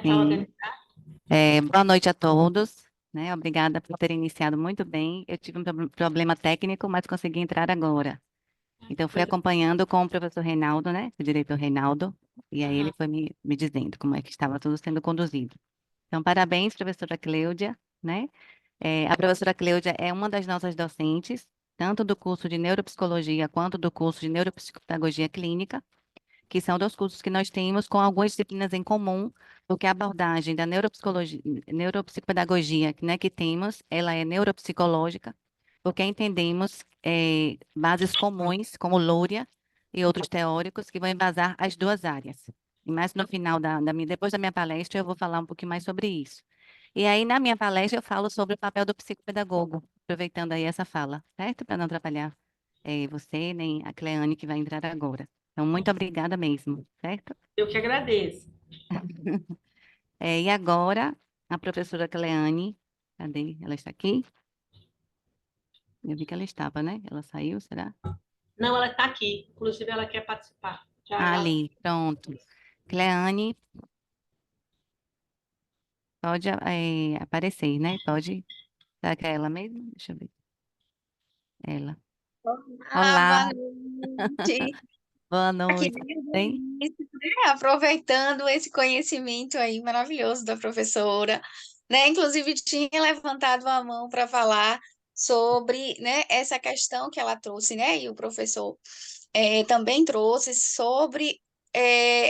Começar a Sim. organizar. Boa noite a todos, né? Obrigada por terem iniciado muito bem. Eu tive um problema técnico, mas consegui entrar agora. Então, fui Coisa. acompanhando com o professor Reinaldo, né? O diretor Reinaldo, e aí ele Aham. foi me dizendo como é que estava tudo sendo conduzido. Então, parabéns, professora Cleudia, né? A professora Cleudia é uma das nossas docentes, tanto do curso de neuropsicologia quanto do curso de neuropsicopedagogia clínica, que são dois cursos que nós temos com algumas disciplinas em comum, porque a abordagem da neuropsicologia, neuropsicopedagogia, né, que temos, ela é neuropsicológica, porque entendemos bases comuns, como Lúria e outros teóricos, que vão embasar as duas áreas. E mais no final depois da minha palestra, eu vou falar um pouquinho mais sobre isso. E aí, na minha palestra, eu falo sobre o papel do psicopedagogo, aproveitando aí essa fala, certo? Para não atrapalhar você, nem a Cleane, que vai entrar agora. Então, muito obrigada mesmo, certo? Eu que agradeço. E agora, a professora Cleane, cadê? Ela está aqui? Eu vi que ela estava, né? Ela saiu, será? Não, ela está aqui. Inclusive, ela quer participar. Já, Ah, já. ali, pronto. Cleane, pode aparecer, né? Pode. Será que é ela mesmo? Deixa eu ver. Ela. Ah, Olá, boa noite. boa Aqui noite. desde o Bem? início, né, aproveitando esse conhecimento aí maravilhoso da professora, né? Inclusive tinha levantado a mão para falar sobre, né, essa questão que ela trouxe, né? E o professor também trouxe sobre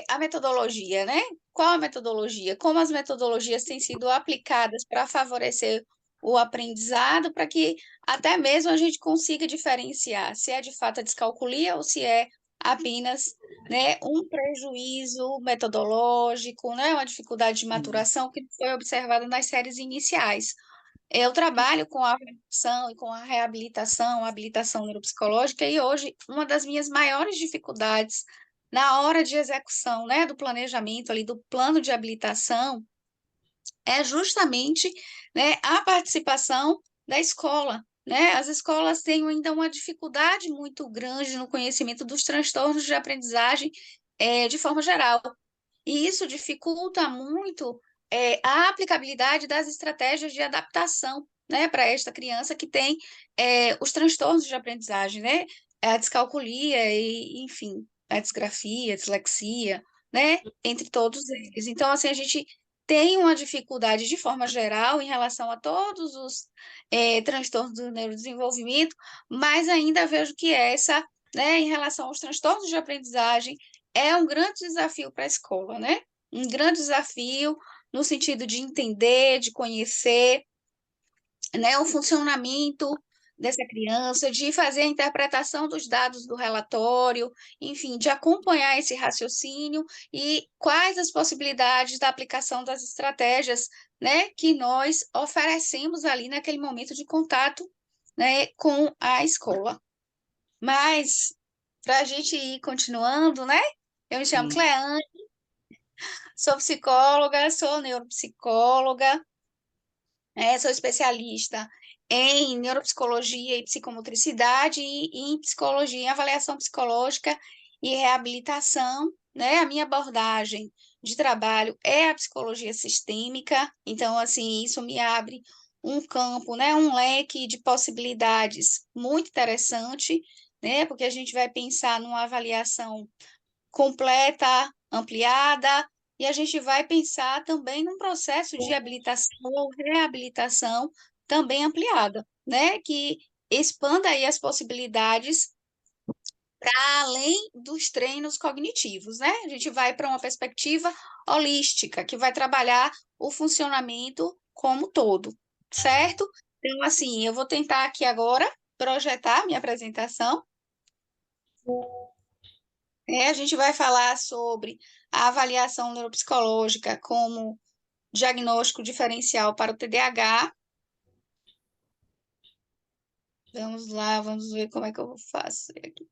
a metodologia, né? Qual a metodologia? Como as metodologias têm sido aplicadas para favorecer o aprendizado, para que até mesmo a gente consiga diferenciar se é de fato a descalculia ou se é apenas, né, um prejuízo metodológico, né, uma dificuldade de Sim. maturação que foi observada nas séries iniciais. Eu trabalho com a avaliação e com a reabilitação, a habilitação neuropsicológica, e hoje uma das minhas maiores dificuldades na hora de execução, né, do planejamento ali do plano de habilitação é justamente, né, a participação da escola, né? As escolas têm ainda uma dificuldade muito grande no conhecimento dos transtornos de aprendizagem, de forma geral. E isso dificulta muito a aplicabilidade das estratégias de adaptação, né, para esta criança que tem os transtornos de aprendizagem, né, a descalculia e, enfim, a disgrafia, a dislexia, né, entre todos eles. Então, assim, a gente tem uma dificuldade de forma geral em relação a todos os transtornos do neurodesenvolvimento, mas ainda vejo que essa, né, em relação aos transtornos de aprendizagem, é um grande desafio para a escola, né? Um grande desafio no sentido de entender, de conhecer, né, o funcionamento dessa criança, de fazer a interpretação dos dados do relatório, enfim, de acompanhar esse raciocínio e quais as possibilidades da aplicação das estratégias, né, que nós oferecemos ali naquele momento de contato, né, com a escola. Mas, para a gente ir continuando, né? Eu me chamo Sim. Cleane, sou psicóloga, sou neuropsicóloga, sou especialista em neuropsicologia e psicomotricidade e em psicologia, em avaliação psicológica e reabilitação, né? A minha abordagem de trabalho é a psicologia sistêmica, então, assim, isso me abre um campo, né? Um leque de possibilidades muito interessante, né? Porque a gente vai pensar numa avaliação completa, ampliada, e a gente vai pensar também num processo de habilitação ou reabilitação também ampliada, né? Que expanda aí as possibilidades para além dos treinos cognitivos, né? A gente vai para uma perspectiva holística, que vai trabalhar o funcionamento como todo, certo? Então, assim, eu vou tentar aqui agora projetar minha apresentação. A gente vai falar sobre a avaliação neuropsicológica como diagnóstico diferencial para o TDAH. Vamos lá, vamos ver como é que eu faço aqui.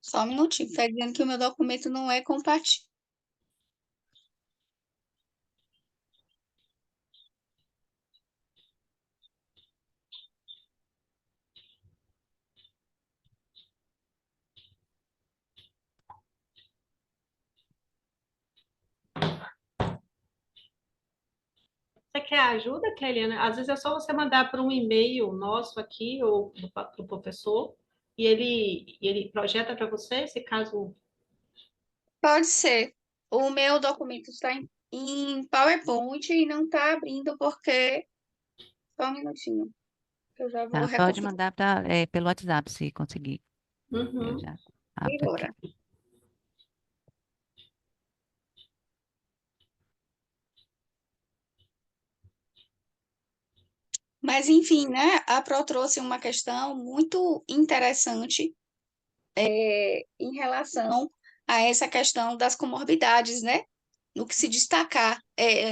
Só um minutinho, está dizendo que o meu documento não é compatível. reajuda, Cleliane? Às vezes é só você mandar para um e-mail nosso aqui, ou para o professor, e ele projeta para você, se caso... Pode ser. O meu documento está em PowerPoint e não está abrindo porque. Só um minutinho, que eu já vou Tá, pode reconfigurar mandar pelo WhatsApp, se conseguir. Eu Uhum. já abro aqui. agora. Mas, enfim, né? A Pro trouxe uma questão muito interessante em relação a essa questão das comorbidades, né? No que se destacar,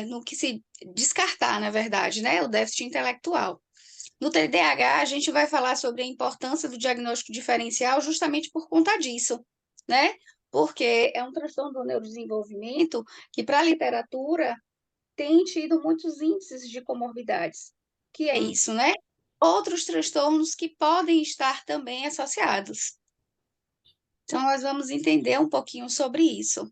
no que se descartar, na verdade, né? O déficit intelectual. No TDAH, a gente vai falar sobre a importância do diagnóstico diferencial justamente por conta disso, né? Porque é um transtorno do neurodesenvolvimento que, para a literatura, tem tido muitos índices de comorbidades. Que é Hum. isso, né? Outros transtornos que podem estar também associados. Então, nós vamos entender um pouquinho sobre isso,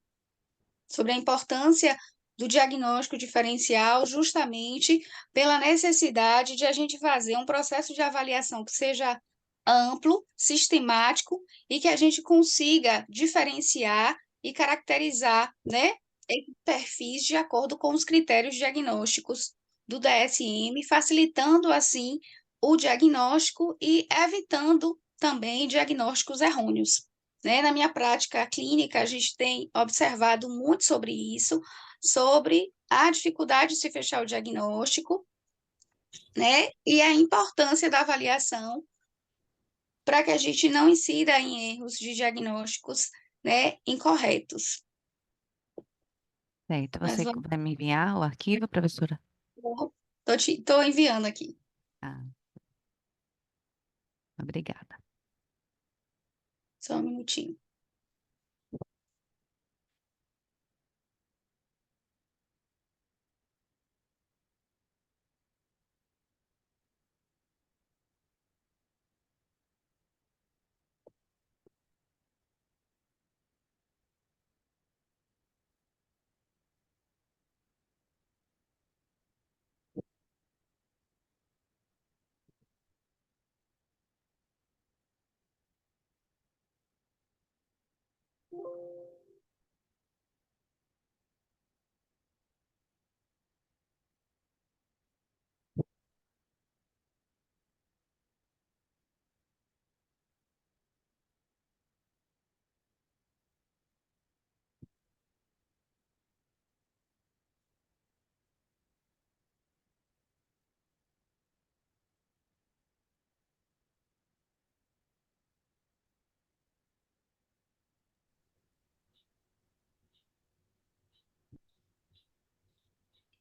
sobre a importância do diagnóstico diferencial, justamente pela necessidade de a gente fazer um processo de avaliação que seja amplo, sistemático e que a gente consiga diferenciar e caracterizar, né, esses perfis de acordo com os critérios diagnósticos do DSM, facilitando assim o diagnóstico e evitando também diagnósticos errôneos, né? Na minha prática clínica, a gente tem observado muito sobre isso, sobre a dificuldade de se fechar o diagnóstico, né? E a importância da avaliação para que a gente não incida em erros de diagnósticos, né, incorretos. Certo. Mas Você vai me enviar o arquivo, professora? tô enviando aqui. Ah, obrigada. Só um minutinho.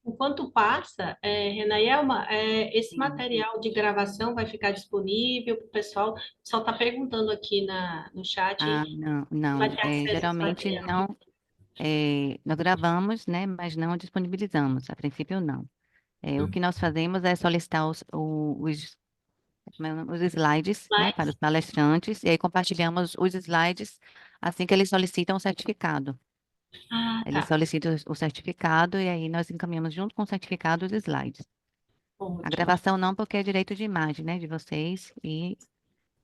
Enquanto passa, Renaelma, esse Sim. material de gravação vai ficar disponível para o pessoal? O pessoal está perguntando aqui no chat Ah, não, se vai não. ter acesso a esse Geralmente material. não. Nós gravamos, né, mas não disponibilizamos. A princípio, não. O que nós fazemos é solicitar os slides, né, para Mas, os palestrantes, e aí compartilhamos os slides assim que eles solicitam o certificado. Eles tá. solicitam o certificado e aí nós encaminhamos junto com o certificado os slides. A Ótimo. gravação não, porque é direito de imagem, né, de vocês, e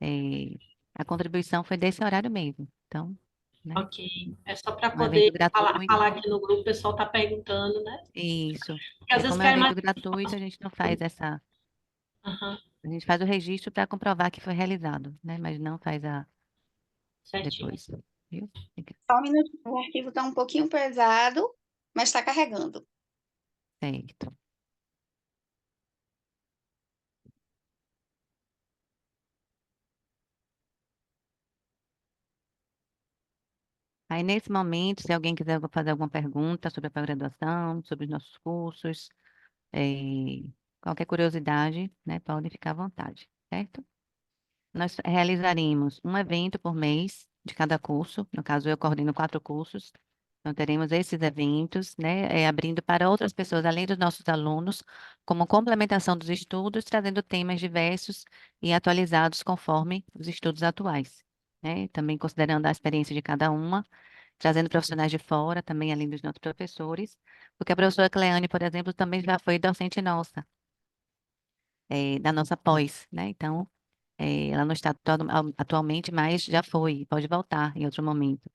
eh, a contribuição foi desse horário mesmo. Então, né, Ok. É só para um evento poder falar gratuito. aqui no grupo, o pessoal está perguntando, né? Isso. Porque às É vezes como é um quer mais evento gratuito, a gente não faz essa. Aham, A gente faz o registro para comprovar que foi realizado, né? Mas não faz a certinho. depois. Viu? Fica Só um minutinho. O arquivo está um pouquinho pesado, mas está carregando. certo. Aí, nesse momento, se alguém quiser fazer alguma pergunta sobre a pós-graduação, sobre os nossos cursos, qualquer curiosidade, né, pode ficar à vontade, certo? Nós realizaremos um evento por mês de cada curso. No caso, eu coordeno 4 cursos. Então, teremos esses eventos, né, abrindo para outras pessoas, além dos nossos alunos, como complementação dos estudos, trazendo temas diversos e atualizados conforme os estudos atuais, né? Também considerando a experiência de cada uma trazendo profissionais de fora, também além dos nossos professores, porque a professora Cleane, por exemplo, também já foi docente nossa, da nossa pós, né? Então, ela não está atualmente, mas já foi, pode voltar em outro momento.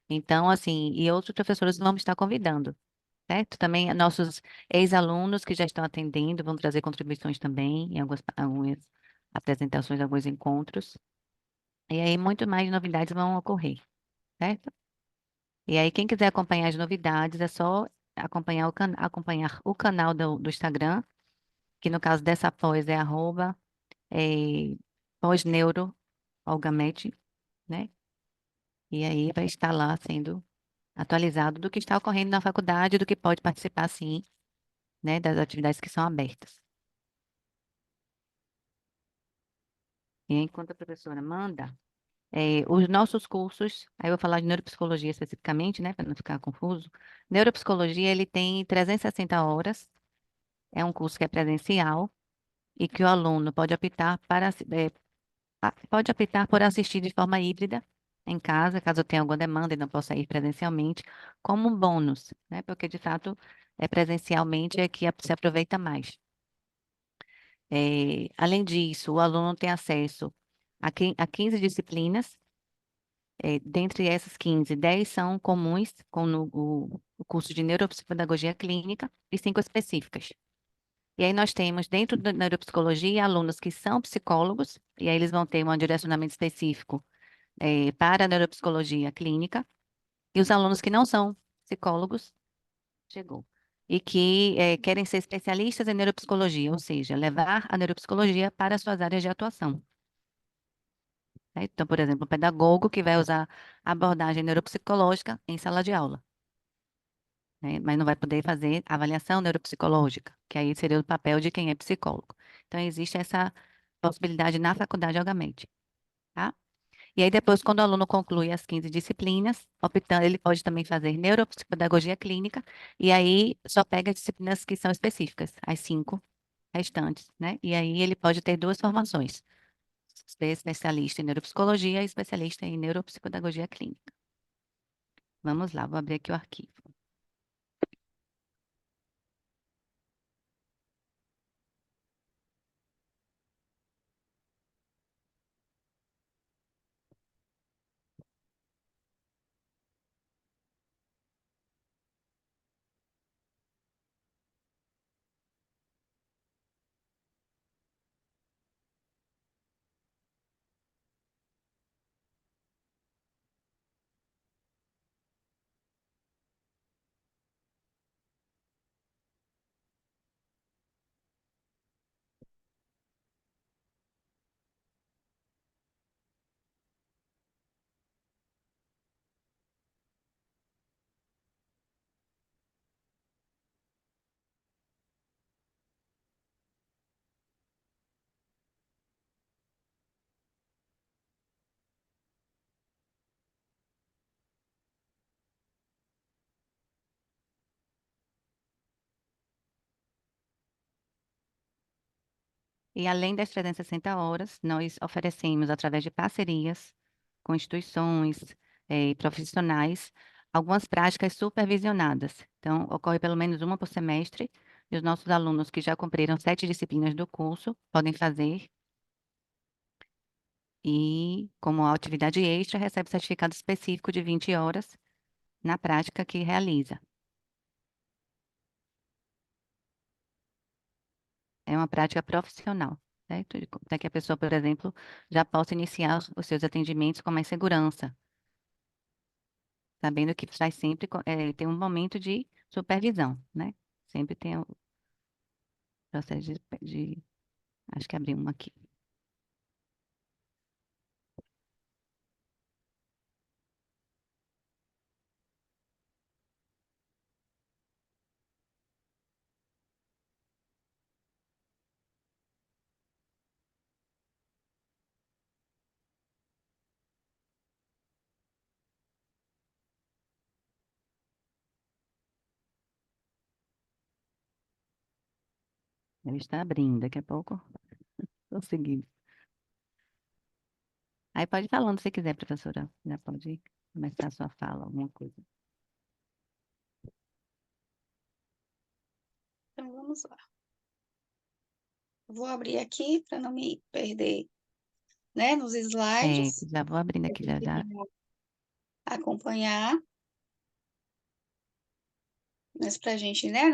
Então, assim, e outros professores vamos estar convidando, certo? Também nossos ex-alunos que já estão atendendo vão trazer contribuições também em algumas apresentações, alguns encontros. E aí, muito mais novidades vão ocorrer, certo? E aí, quem quiser acompanhar as novidades, é só acompanhar o canal do Instagram, que no caso dessa pós é arroba, pós-neuro, Olgamete, né? E aí vai estar lá sendo atualizado do que está ocorrendo na faculdade, do que pode participar, sim, né, das atividades que são abertas. E enquanto a professora manda, os nossos cursos, aí eu vou falar de neuropsicologia especificamente, né, para não ficar confuso. Neuropsicologia, ele tem 360 horas, é um curso que é presencial e que o aluno pode optar pode optar por assistir de forma híbrida em casa, caso tenha alguma demanda e não possa ir presencialmente, como um bônus, né, porque de fato presencialmente é que se aproveita mais. Além disso, o aluno tem acesso a 15 disciplinas. Dentre essas 15, 10 são comuns com o curso de neuropsicopedagogia clínica e 5 específicas. E aí nós temos, dentro da neuropsicologia, alunos que são psicólogos, e aí eles vão ter um direcionamento específico para a neuropsicologia clínica, e os alunos que não são psicólogos, chegou, e que querem ser especialistas em neuropsicologia, ou seja, levar a neuropsicologia para as suas áreas de atuação. Né? Então, por exemplo, um pedagogo que vai usar abordagem neuropsicológica em sala de aula, né? Mas não vai poder fazer avaliação neuropsicológica, que aí seria o papel de quem é psicólogo. Então, existe essa possibilidade na faculdade, obviamente, tá? E aí, depois, quando o aluno conclui as 15 disciplinas, optando, ele pode também fazer neuropsicopedagogia clínica, e aí só pega as disciplinas que são específicas, as 5 restantes, né? E aí ele pode ter duas formações, ser especialista em neuropsicologia e especialista em neuropsicopedagogia clínica. Vamos lá, vou abrir aqui o arquivo. E além das 360 horas, nós oferecemos, através de parcerias com instituições e profissionais, algumas práticas supervisionadas. Então, ocorre pelo menos uma por semestre, e os nossos alunos que já cumpriram 7 disciplinas do curso podem fazer, e, como atividade extra, recebe certificado específico de 20 horas na prática que realiza. É uma prática profissional, certo? Para que a pessoa, por exemplo, já possa iniciar os seus atendimentos com mais segurança, sabendo que vai sempre ter um momento de supervisão, né? Sempre tem o processo acho que abri uma aqui. Ele está abrindo, daqui a pouco conseguimos. Aí pode ir falando se quiser, professora. Já pode ir. começar a sua fala, alguma coisa. Então, vamos lá. Vou abrir aqui para não me perder, né, nos slides, Já vou abrindo aqui já já. acompanhar, mas para a gente, né,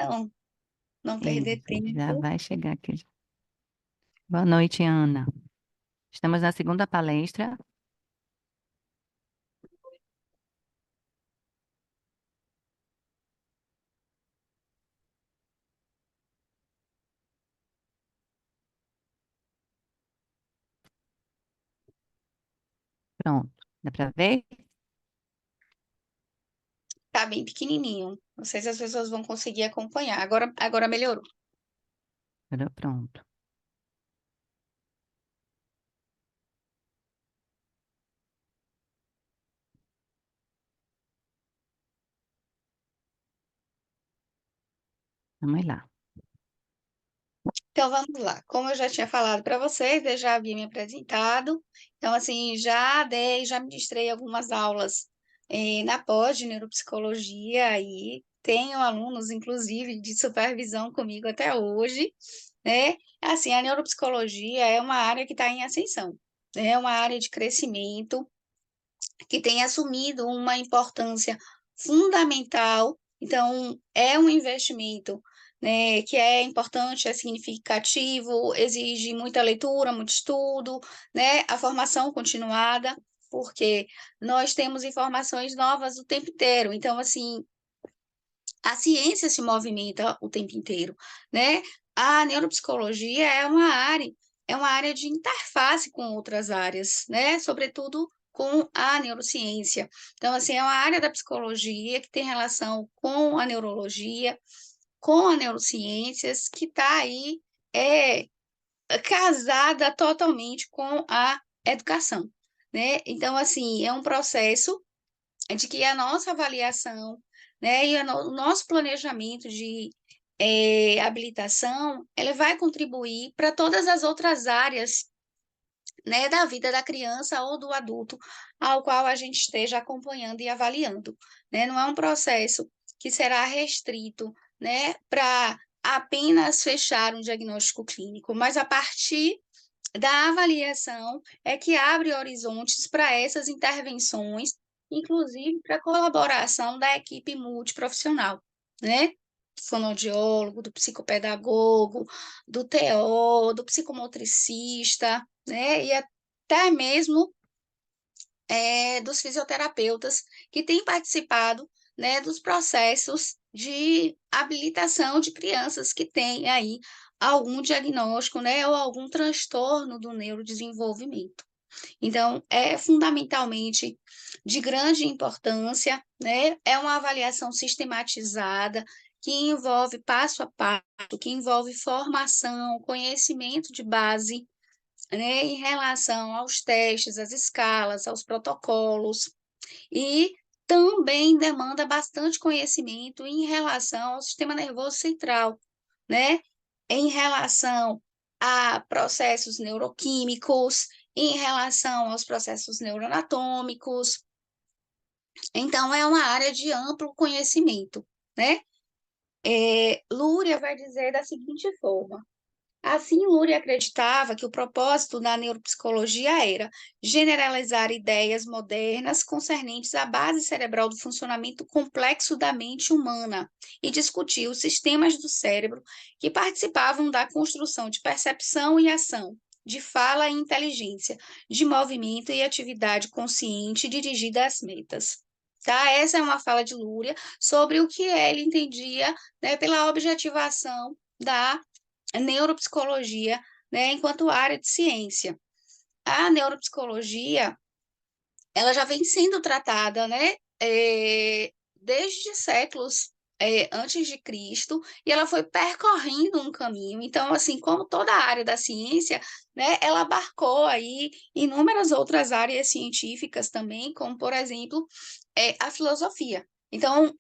não perder Já tempo. vai chegar aqui. Boa noite, Ana. Estamos na segunda palestra. Pronto. Dá para ver? Tá bem pequenininho. Não sei se as pessoas vão conseguir acompanhar. Agora melhorou. Pronto. Vamos lá. Então, vamos lá. Como eu já tinha falado para vocês, eu já havia me apresentado. Então, assim, já ministrei algumas aulas na pós de neuropsicologia e tenho alunos, inclusive, de supervisão comigo até hoje, né? Assim, a neuropsicologia é uma área que está em ascensão, né? É uma área de crescimento que tem assumido uma importância fundamental. Então, é um investimento, né, que é importante, é significativo, exige muita leitura, muito estudo, né, a formação continuada, porque nós temos informações novas o tempo inteiro. Então, assim, a ciência se movimenta o tempo inteiro, né? A neuropsicologia é uma área de interface com outras áreas, né? Sobretudo com a neurociência. Então, assim, é uma área da psicologia que tem relação com a neurologia, com a neurociências, que está aí é, casada totalmente com a educação, né? Então, assim, é um processo de que a nossa avaliação, né, e o nosso planejamento de habilitação, ele vai contribuir para todas as outras áreas, né, da vida da criança ou do adulto ao qual a gente esteja acompanhando e avaliando, né? Não é um processo que será restrito, né, para apenas fechar um diagnóstico clínico, mas a partir da avaliação é que abre horizontes para essas intervenções, inclusive para a colaboração da equipe multiprofissional, né? Do fonoaudiólogo, do psicopedagogo, do TO, do psicomotricista, né? E até mesmo dos fisioterapeutas que têm participado, né, dos processos de habilitação de crianças que têm aí algum diagnóstico, né, ou algum transtorno do neurodesenvolvimento. Então, é fundamentalmente de grande importância, né? É uma avaliação sistematizada que envolve passo a passo, que envolve formação, conhecimento de base, né, em relação aos testes, às escalas, aos protocolos, e também demanda bastante conhecimento em relação ao sistema nervoso central, né? Em relação a processos neuroquímicos, em relação aos processos neuroanatômicos. Então, é uma área de amplo conhecimento, né? Lúria vai dizer da seguinte forma: assim, Luria acreditava que o propósito da neuropsicologia era generalizar ideias modernas concernentes à base cerebral do funcionamento complexo da mente humana e discutir os sistemas do cérebro que participavam da construção de percepção e ação, de fala e inteligência, de movimento e atividade consciente dirigida às metas. Tá? Essa é uma fala de Luria sobre o que ele entendia, né, pela objetivação da neuropsicologia, né, enquanto área de ciência. A neuropsicologia, ela já vem sendo tratada, né, desde séculos antes de Cristo, e ela foi percorrendo um caminho. Então, assim, como toda a área da ciência, né, ela abarcou aí inúmeras outras áreas científicas também, como, por exemplo, a filosofia. Então,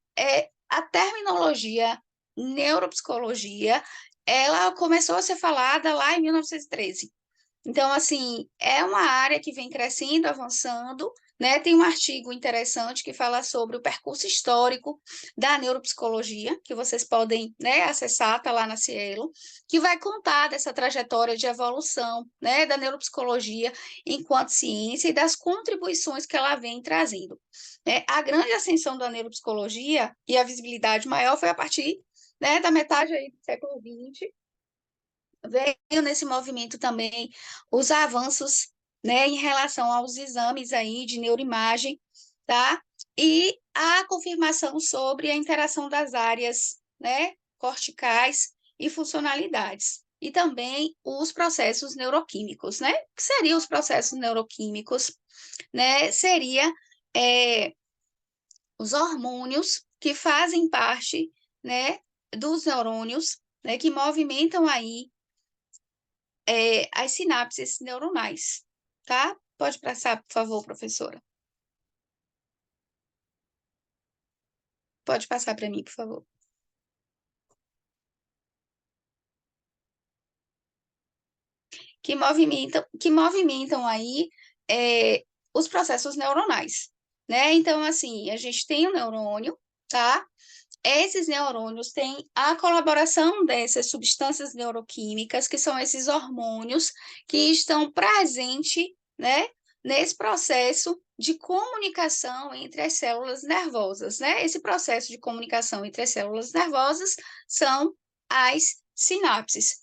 a terminologia neuropsicologia, ela começou a ser falada lá em 1913, Então, assim, é uma área que vem crescendo, avançando, né? Tem um artigo interessante que fala sobre o percurso histórico da neuropsicologia, que vocês podem, né, acessar, tá lá na Cielo, que vai contar dessa trajetória de evolução, né, da neuropsicologia enquanto ciência e das contribuições que ela vem trazendo. A grande ascensão da neuropsicologia e a visibilidade maior foi a partir, né, da metade aí do século XX. Veio nesse movimento também os avanços, né, em relação aos exames aí de neuroimagem, tá? E a confirmação sobre a interação das áreas, né, corticais e funcionalidades. E também os processos neuroquímicos, né? O que seriam os processos neuroquímicos, né? Seria os hormônios que fazem parte, né, dos neurônios, né, que movimentam aí as sinapses neuronais, tá? Pode passar, por favor, professora. Pode passar para mim, por favor. Que movimentam aí os processos neuronais, né? Então, assim, a gente tem o neurônio, tá? Esses neurônios têm a colaboração dessas substâncias neuroquímicas, que são esses hormônios que estão presentes, né, nesse processo de comunicação entre as células nervosas, né? Esse processo de comunicação entre as células nervosas são as sinapses.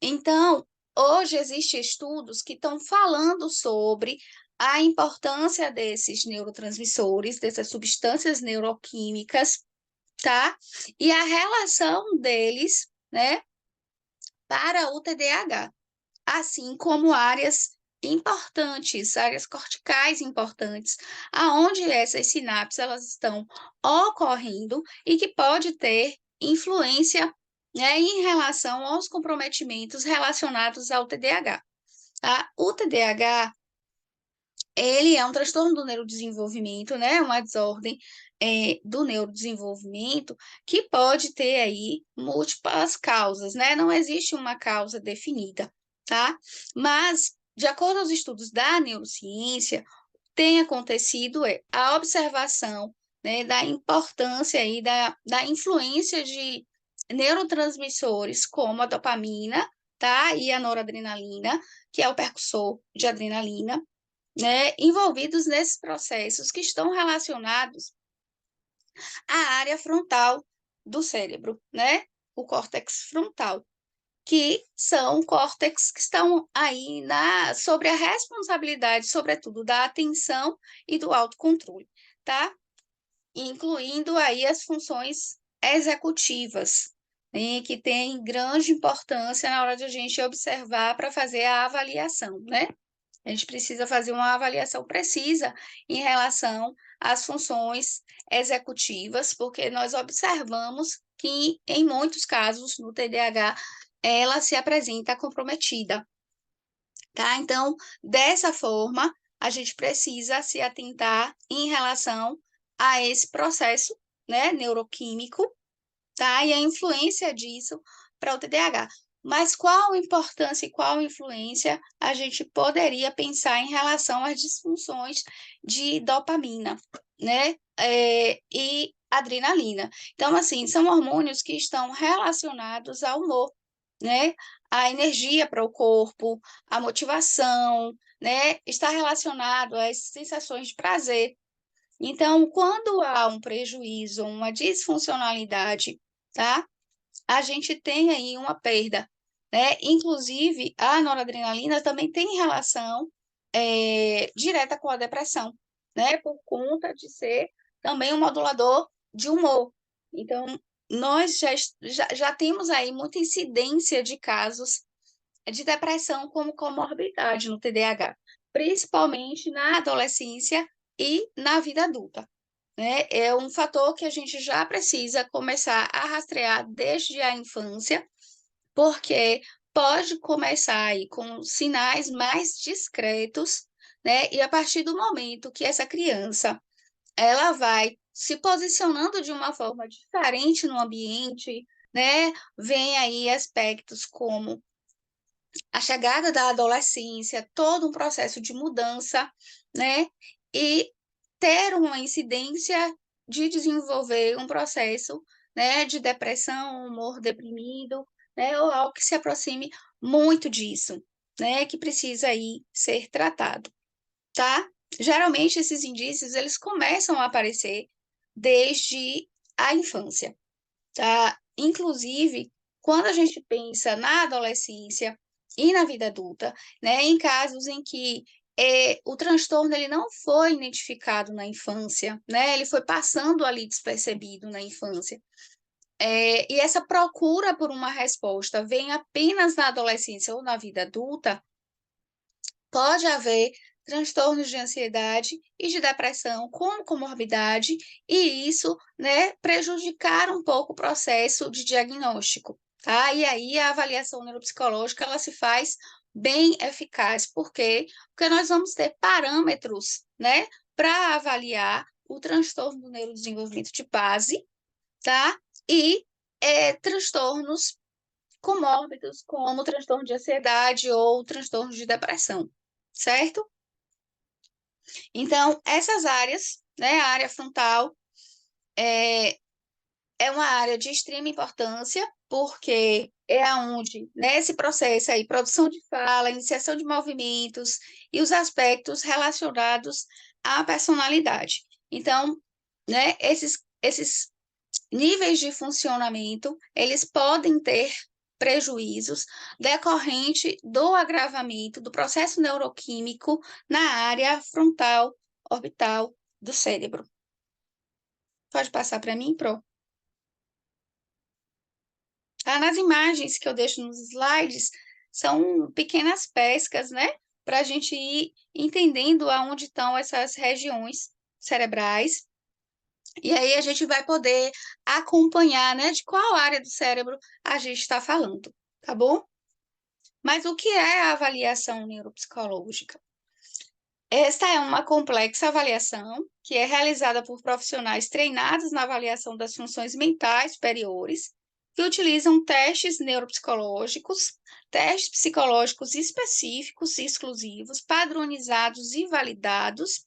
Então, hoje existem estudos que estão falando sobre a importância desses neurotransmissores, dessas substâncias neuroquímicas, tá? E a relação deles, né, para o TDAH, assim como áreas importantes, áreas corticais importantes, aonde essas sinapses elas estão ocorrendo e que pode ter influência, né, em relação aos comprometimentos relacionados ao TDAH. Tá? O TDAH ele é um transtorno do neurodesenvolvimento, né? Uma desordem do neurodesenvolvimento que pode ter aí múltiplas causas, né? Não existe uma causa definida, tá? Mas, de acordo aos estudos da neurociência, tem acontecido a observação, né, da importância aí da influência de neurotransmissores como a dopamina, tá? E a noradrenalina, que é o percussor de adrenalina, né, envolvidos nesses processos que estão relacionados à área frontal do cérebro, né? O córtex frontal, que são córtex que estão aí sobre a responsabilidade, sobretudo, da atenção e do autocontrole, tá? Incluindo aí as funções executivas, né, que tem grande importância na hora de a gente observar para fazer a avaliação, né? A gente precisa fazer uma avaliação precisa em relação às funções executivas, porque nós observamos que, em muitos casos, no TDAH, ela se apresenta comprometida, tá? Então, dessa forma, a gente precisa se atentar em relação a esse processo, né, neuroquímico, tá? E a influência disso para o TDAH. Mas qual a importância e qual a influência a gente poderia pensar em relação às disfunções de dopamina, né? E adrenalina. Então, assim, são hormônios que estão relacionados ao humor, né? A energia para o corpo, a motivação, né? Está relacionado às sensações de prazer. Então, quando há um prejuízo, uma disfuncionalidade, tá? A gente tem aí uma perda, né? Inclusive, a noradrenalina também tem relação direta com a depressão, né? Por conta de ser também um modulador de humor. Então, nós já temos aí muita incidência de casos de depressão como comorbidade no TDAH, principalmente na adolescência e na vida adulta, né? É um fator que a gente já precisa começar a rastrear desde a infância, porque pode começar aí com sinais mais discretos, né? E a partir do momento que essa criança ela vai se posicionando de uma forma diferente no ambiente, né? Vem aí aspectos como a chegada da adolescência, todo um processo de mudança, né? E ter uma incidência de desenvolver um processo, né, de depressão, humor deprimido, né, ou algo que se aproxime muito disso, né, que precisa aí ser tratado, tá? Geralmente esses indícios eles começam a aparecer desde a infância, tá? Inclusive, quando a gente pensa na adolescência e na vida adulta, né, em casos em que o transtorno ele não foi identificado na infância, né, ele foi passando ali despercebido na infância, e essa procura por uma resposta vem apenas na adolescência ou na vida adulta, pode haver transtornos de ansiedade e de depressão como comorbidade, e isso, né, prejudicar um pouco o processo de diagnóstico, tá? E aí a avaliação neuropsicológica, ela se faz bem eficaz. Por quê? Porque nós vamos ter parâmetros, né, para avaliar o transtorno do neurodesenvolvimento de base, tá? E transtornos comórbidos, como transtorno de ansiedade ou transtorno de depressão, certo? Então, essas áreas, né, a área frontal é uma área de extrema importância, porque é aonde, nesse processo aí, produção de fala, iniciação de movimentos e os aspectos relacionados à personalidade. Então, né, esses níveis de funcionamento, eles podem ter prejuízos decorrente do agravamento do processo neuroquímico na área frontal orbital do cérebro. Pode passar para mim, Pro? Nas imagens que eu deixo nos slides, são pequenas pescas, né? Para a gente ir entendendo aonde estão essas regiões cerebrais. E aí a gente vai poder acompanhar, né, de qual área do cérebro a gente está falando, tá bom? Mas o que é a avaliação neuropsicológica? Esta é uma complexa avaliação que é realizada por profissionais treinados na avaliação das funções mentais superiores, que utilizam testes neuropsicológicos, testes psicológicos específicos e exclusivos, padronizados e validados,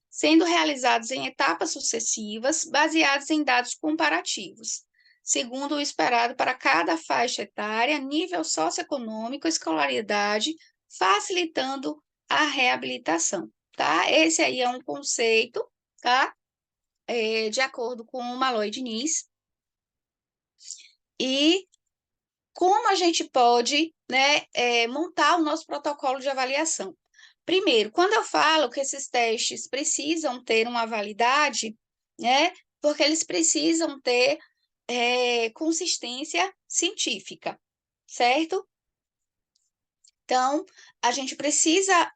sendo realizados em etapas sucessivas, baseados em dados comparativos, segundo o esperado para cada faixa etária, nível socioeconômico, escolaridade, facilitando a reabilitação, tá? Esse aí é um conceito, tá? De acordo com o Malloy Diniz. E como a gente pode, né, montar o nosso protocolo de avaliação? Primeiro, quando eu falo que esses testes precisam ter uma validade, né, porque eles precisam ter consistência científica, certo? Então, a gente precisa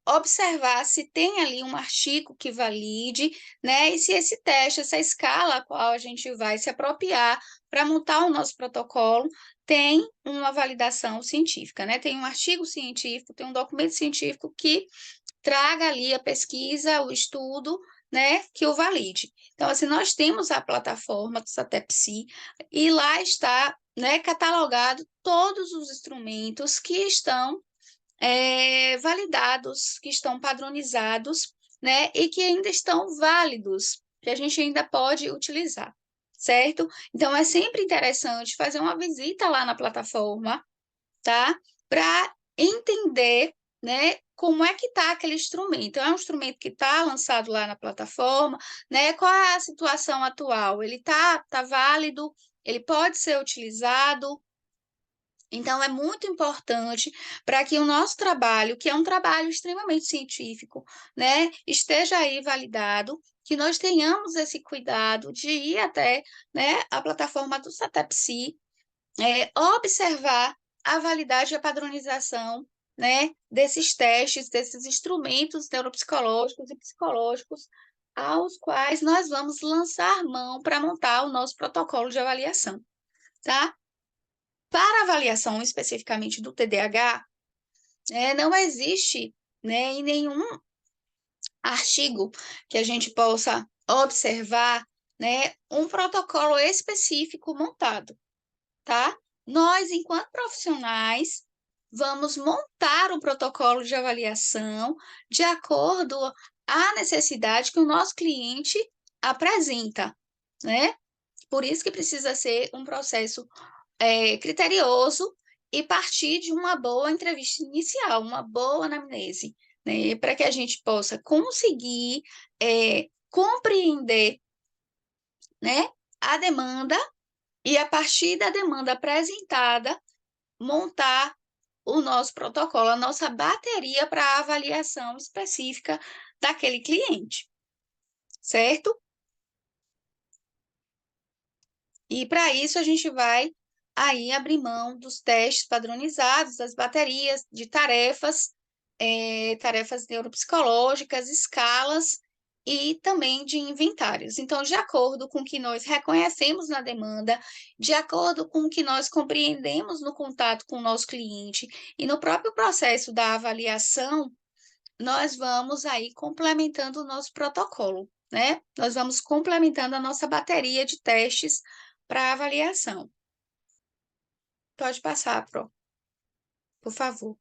observar se tem ali um artigo que valide, né? E se esse teste, essa escala a qual a gente vai se apropriar para montar o nosso protocolo, tem uma validação científica, né? Tem um artigo científico, tem um documento científico que traga ali a pesquisa, o estudo, né, que o valide. Então, assim, nós temos a plataforma do SATEPSI e lá está, né, catalogado todos os instrumentos que estão validados, que estão padronizados, né, e que ainda estão válidos, que a gente ainda pode utilizar, certo? Então, é sempre interessante fazer uma visita lá na plataforma, tá? Para entender, né, como é que está aquele instrumento. É um instrumento que está lançado lá na plataforma, né? Qual é a situação atual? Ele tá válido? Ele pode ser utilizado? Então, é muito importante para que o nosso trabalho, que é um trabalho extremamente científico, né, esteja aí validado, que nós tenhamos esse cuidado de ir até, né, a plataforma do SATEPSI, observar a validade e a padronização, né, desses testes, desses instrumentos neuropsicológicos e psicológicos aos quais nós vamos lançar mão para montar o nosso protocolo de avaliação, tá? Para avaliação especificamente do TDAH, não existe, né, em nenhum artigo que a gente possa observar, né, um protocolo específico montado, tá? Nós, enquanto profissionais, vamos montar o protocolo de avaliação de acordo à necessidade que o nosso cliente apresenta, né? Por isso que precisa ser um processo criterioso e partir de uma boa entrevista inicial, uma boa anamnese, né? Para que a gente possa conseguir compreender, né, a demanda e, a partir da demanda apresentada, montar o nosso protocolo, a nossa bateria para avaliação específica daquele cliente, certo? E para isso a gente vai aí abrir mão dos testes padronizados, das baterias de tarefas, tarefas neuropsicológicas, escalas e também de inventários. Então, de acordo com o que nós reconhecemos na demanda, de acordo com o que nós compreendemos no contato com o nosso cliente e no próprio processo da avaliação, nós vamos aí complementando o nosso protocolo, né? Nós vamos complementando a nossa bateria de testes para avaliação. Pode passar, Pro, por favor.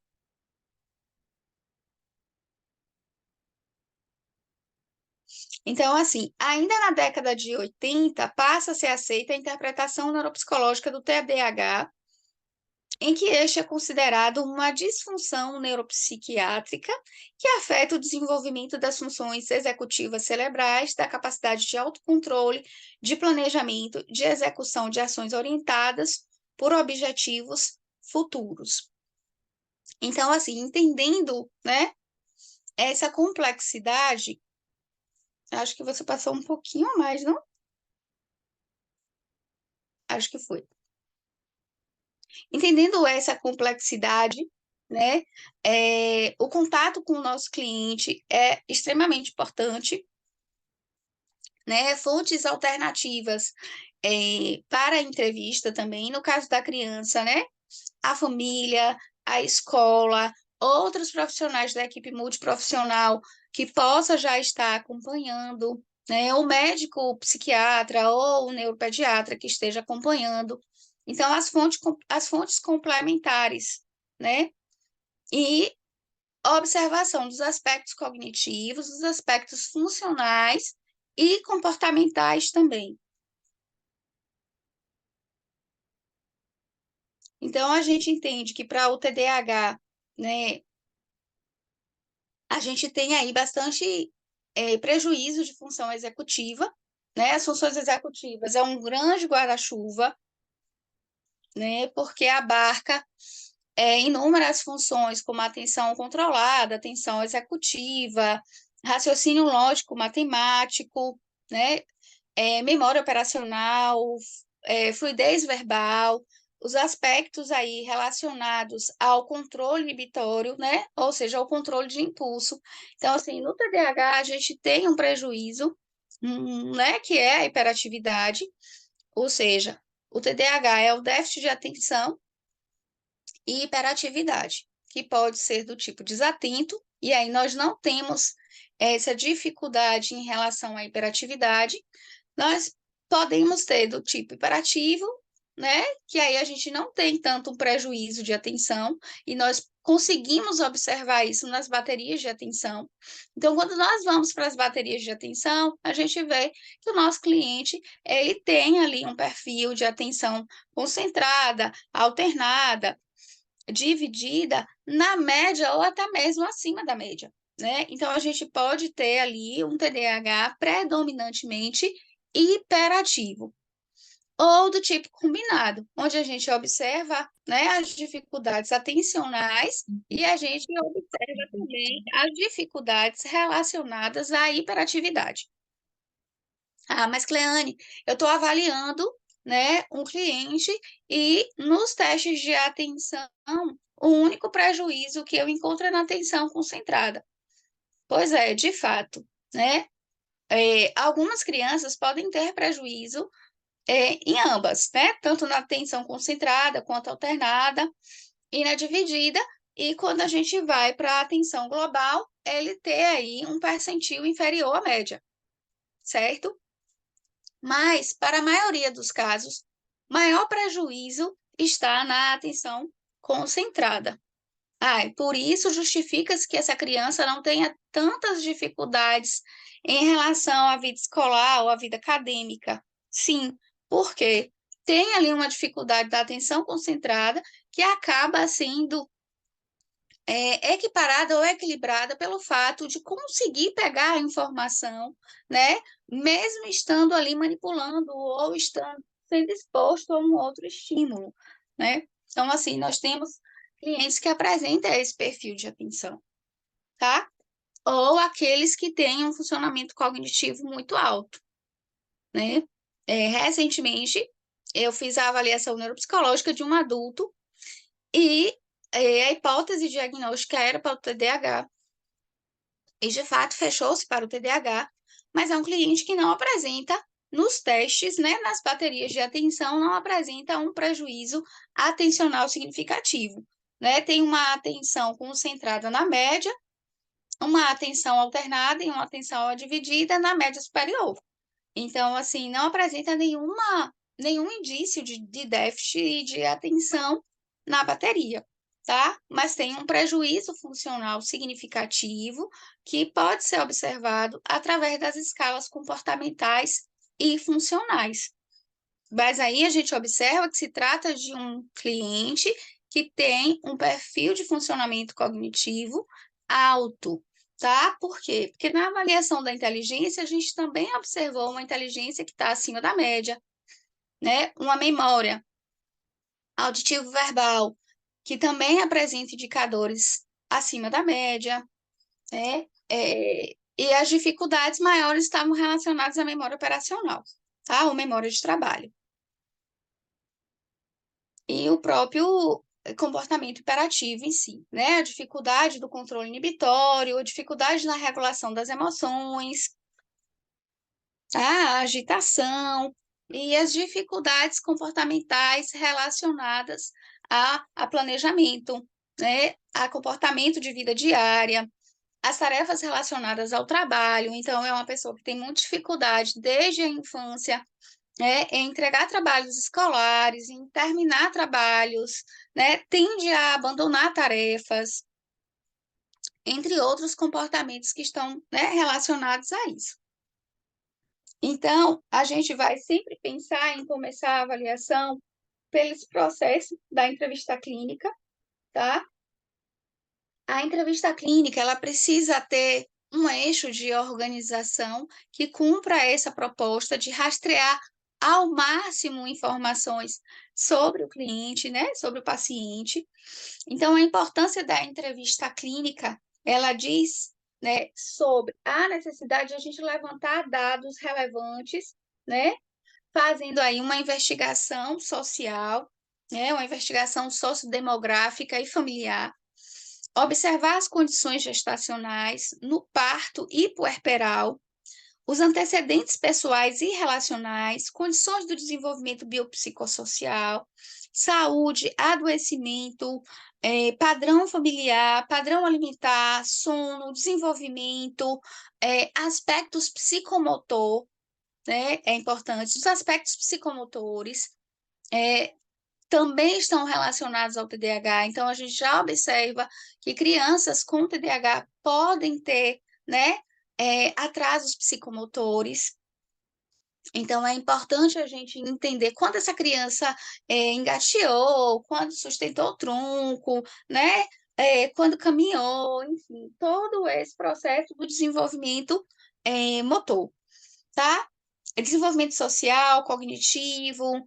Então, assim, ainda na década de 80, passa a ser aceita a interpretação neuropsicológica do TDAH, em que este é considerado uma disfunção neuropsiquiátrica que afeta o desenvolvimento das funções executivas cerebrais, da capacidade de autocontrole, de planejamento, de execução de ações orientadas por objetivos futuros. Então, assim, entendendo, né, essa complexidade, acho que você passou um pouquinho a mais, não? Acho que foi. Entendendo essa complexidade, né, o contato com o nosso cliente é extremamente importante, né, fontes alternativas para a entrevista também, no caso da criança, né, a família, a escola, outros profissionais da equipe multiprofissional que possa já estar acompanhando, né, o médico, o psiquiatra ou o neuropediatra que esteja acompanhando. Então, as fontes complementares, né? E observação dos aspectos cognitivos, dos aspectos funcionais e comportamentais também. Então, a gente entende que para o TDAH, né, a gente tem aí bastante prejuízo de função executiva, né? As funções executivas é um grande guarda-chuva, né? Porque abarca inúmeras funções, como atenção controlada, atenção executiva, raciocínio lógico, matemático, né? Memória operacional, fluidez verbal, os aspectos aí relacionados ao controle inibitório, né? Ou seja, ao controle de impulso. Então, assim, no TDAH a gente tem um prejuízo, né? Que é a hiperatividade, ou seja, o TDAH é o déficit de atenção e hiperatividade, que pode ser do tipo desatento, e aí nós não temos essa dificuldade em relação à hiperatividade, nós podemos ter do tipo hiperativo, né? Que aí a gente não tem tanto um prejuízo de atenção, e nós conseguimos observar isso nas baterias de atenção. Então, quando nós vamos para as baterias de atenção, a gente vê que o nosso cliente, ele tem ali um perfil de atenção concentrada, alternada, dividida na média ou até mesmo acima da média, né? Então, a gente pode ter ali um TDAH predominantemente hiperativo, ou do tipo combinado, onde a gente observa, né, as dificuldades atencionais e a gente observa também as dificuldades relacionadas à hiperatividade. Ah, mas Cleane, eu estou avaliando, né, um cliente e nos testes de atenção, o único prejuízo que eu encontro é na atenção concentrada. Pois é, de fato, né? Algumas crianças podem ter prejuízo em ambas, né? Tanto na atenção concentrada quanto alternada e na dividida. E quando a gente vai para a atenção global, ele ter aí um percentil inferior à média, certo? Mas, para a maioria dos casos, maior prejuízo está na atenção concentrada, Por isso justifica-se que essa criança não tenha tantas dificuldades em relação à vida escolar ou à vida acadêmica. Sim, porque tem ali uma dificuldade da atenção concentrada que acaba sendo equiparada ou equilibrada pelo fato de conseguir pegar a informação, né, mesmo estando ali manipulando ou estando sendo exposto a um outro estímulo, né? Então, assim, nós temos clientes que apresentam esse perfil de atenção, tá? Ou aqueles que têm um funcionamento cognitivo muito alto, né? Recentemente, eu fiz a avaliação neuropsicológica de um adulto e a hipótese diagnóstica era para o TDAH. E, de fato, fechou-se para o TDAH, mas é um cliente que não apresenta, nos testes, né, nas baterias de atenção, não apresenta um prejuízo atencional significativo, né? Tem uma atenção concentrada na média, uma atenção alternada e uma atenção dividida na média superior. Então, assim, não apresenta nenhum indício de déficit de atenção na bateria, tá? Mas tem um prejuízo funcional significativo que pode ser observado através das escalas comportamentais e funcionais. Mas aí a gente observa que se trata de um cliente que tem um perfil de funcionamento cognitivo alto, tá? Por quê? Porque na avaliação da inteligência, a gente também observou uma inteligência que está acima da média, né? Uma memória auditivo-verbal, que também apresenta indicadores acima da média, né? E as dificuldades maiores estavam relacionadas à memória operacional, tá? Ou memória de trabalho. E o próprio comportamento hiperativo em si, né? A dificuldade do controle inibitório, a dificuldade na regulação das emoções, a agitação e as dificuldades comportamentais relacionadas a planejamento, né? A comportamento de vida diária, as tarefas relacionadas ao trabalho. Então, é uma pessoa que tem muita dificuldade desde a infância, em entregar trabalhos escolares, em terminar trabalhos, né? Tende a abandonar tarefas, entre outros comportamentos que estão, né, relacionados a isso. Então, a gente vai sempre pensar em começar a avaliação pelos processos da entrevista clínica, tá? A entrevista clínica, ela precisa ter um eixo de organização que cumpra essa proposta de rastrear ao máximo informações sobre o cliente, né, sobre o paciente. Então, a importância da entrevista clínica, ela diz, né, sobre a necessidade de a gente levantar dados relevantes, né, fazendo aí uma investigação social, né, uma investigação sociodemográfica e familiar, observar as condições gestacionais no parto e puerperal, os antecedentes pessoais e relacionais, condições do desenvolvimento biopsicossocial, saúde, adoecimento, padrão familiar, padrão alimentar, sono, desenvolvimento, aspectos psicomotor, né, é importante, os aspectos psicomotores, também estão relacionados ao TDAH. Então, a gente já observa que crianças com TDAH podem ter, né, atrasos psicomotores. Então, é importante a gente entender quando essa criança engateou, quando sustentou o tronco, né, quando caminhou, enfim, todo esse processo do desenvolvimento motor, tá? Desenvolvimento social, cognitivo,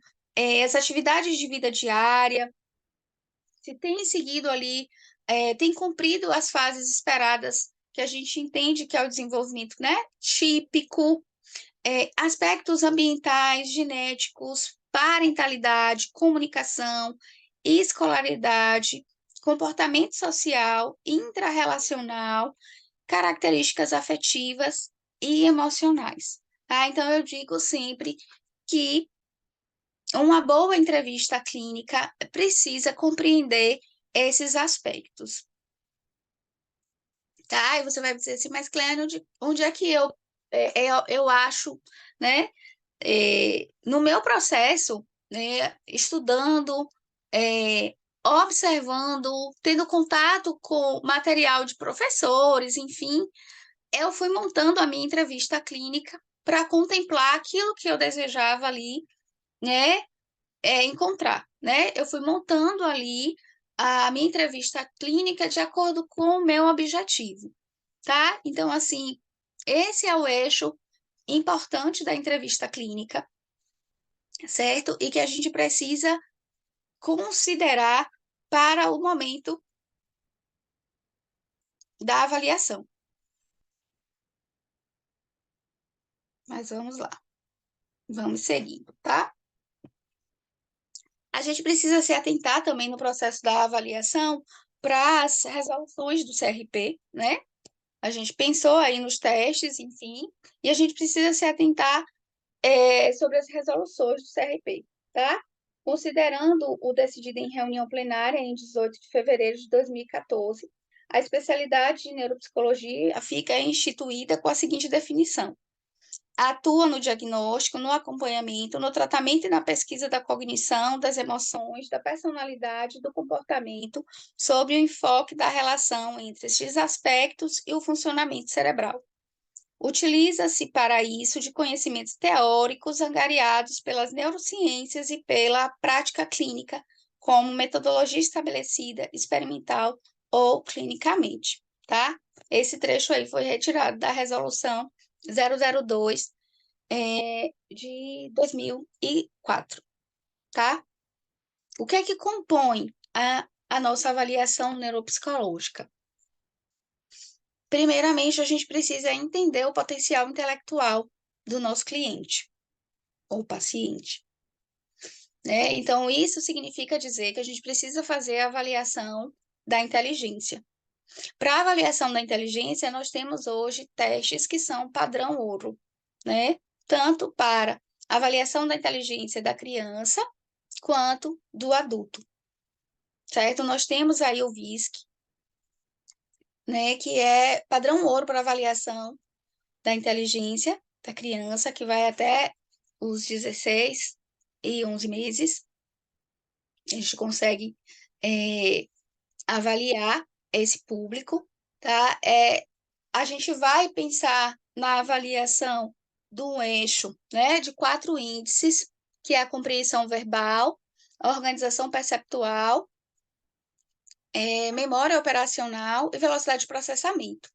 as atividades de vida diária, se tem seguido ali, tem cumprido as fases esperadas, que a gente entende que é o desenvolvimento, né, típico, aspectos ambientais, genéticos, parentalidade, comunicação, escolaridade, comportamento social, intrarrelacional, características afetivas e emocionais. Tá? Então, eu digo sempre que uma boa entrevista clínica precisa compreender esses aspectos. Tá? E você vai dizer assim, mas Cleane, onde é que eu acho, né? No meu processo, né, estudando, observando, tendo contato com material de professores, enfim, eu fui montando a minha entrevista clínica para contemplar aquilo que eu desejava ali, né, encontrar, né? Eu fui montando ali a minha entrevista clínica de acordo com o meu objetivo, tá? Então, assim, esse é o eixo importante da entrevista clínica, certo? E que a gente precisa considerar para o momento da avaliação. Mas vamos lá. Vamos seguindo, tá? A gente precisa se atentar também no processo da avaliação para as resoluções do CRP, né? A gente pensou aí nos testes, enfim, e a gente precisa se atentar sobre as resoluções do CRP, tá? Considerando o decidido em reunião plenária em 18 de fevereiro de 2014, a especialidade de neuropsicologia fica instituída com a seguinte definição: atua no diagnóstico, no acompanhamento, no tratamento e na pesquisa da cognição, das emoções, da personalidade, do comportamento, sob o enfoque da relação entre estes aspectos e o funcionamento cerebral. Utiliza-se para isso de conhecimentos teóricos angariados pelas neurociências e pela prática clínica, como metodologia estabelecida, experimental ou clinicamente, tá? Esse trecho aí foi retirado da resolução 002 de 2004, tá? O que é que compõe a nossa avaliação neuropsicológica? Primeiramente, a gente precisa entender o potencial intelectual do nosso cliente ou paciente, né? Então, isso significa dizer que a gente precisa fazer a avaliação da inteligência. Para a avaliação da inteligência, nós temos hoje testes que são padrão ouro, né? Tanto para a avaliação da inteligência da criança quanto do adulto, certo? Nós temos aí o VISC, né, que é padrão ouro para avaliação da inteligência da criança, que vai até os 16 e 11 meses. A gente consegue avaliar esse público, tá? A gente vai pensar na avaliação do eixo, né, de 4 índices, que é a compreensão verbal, a organização perceptual, memória operacional e velocidade de processamento.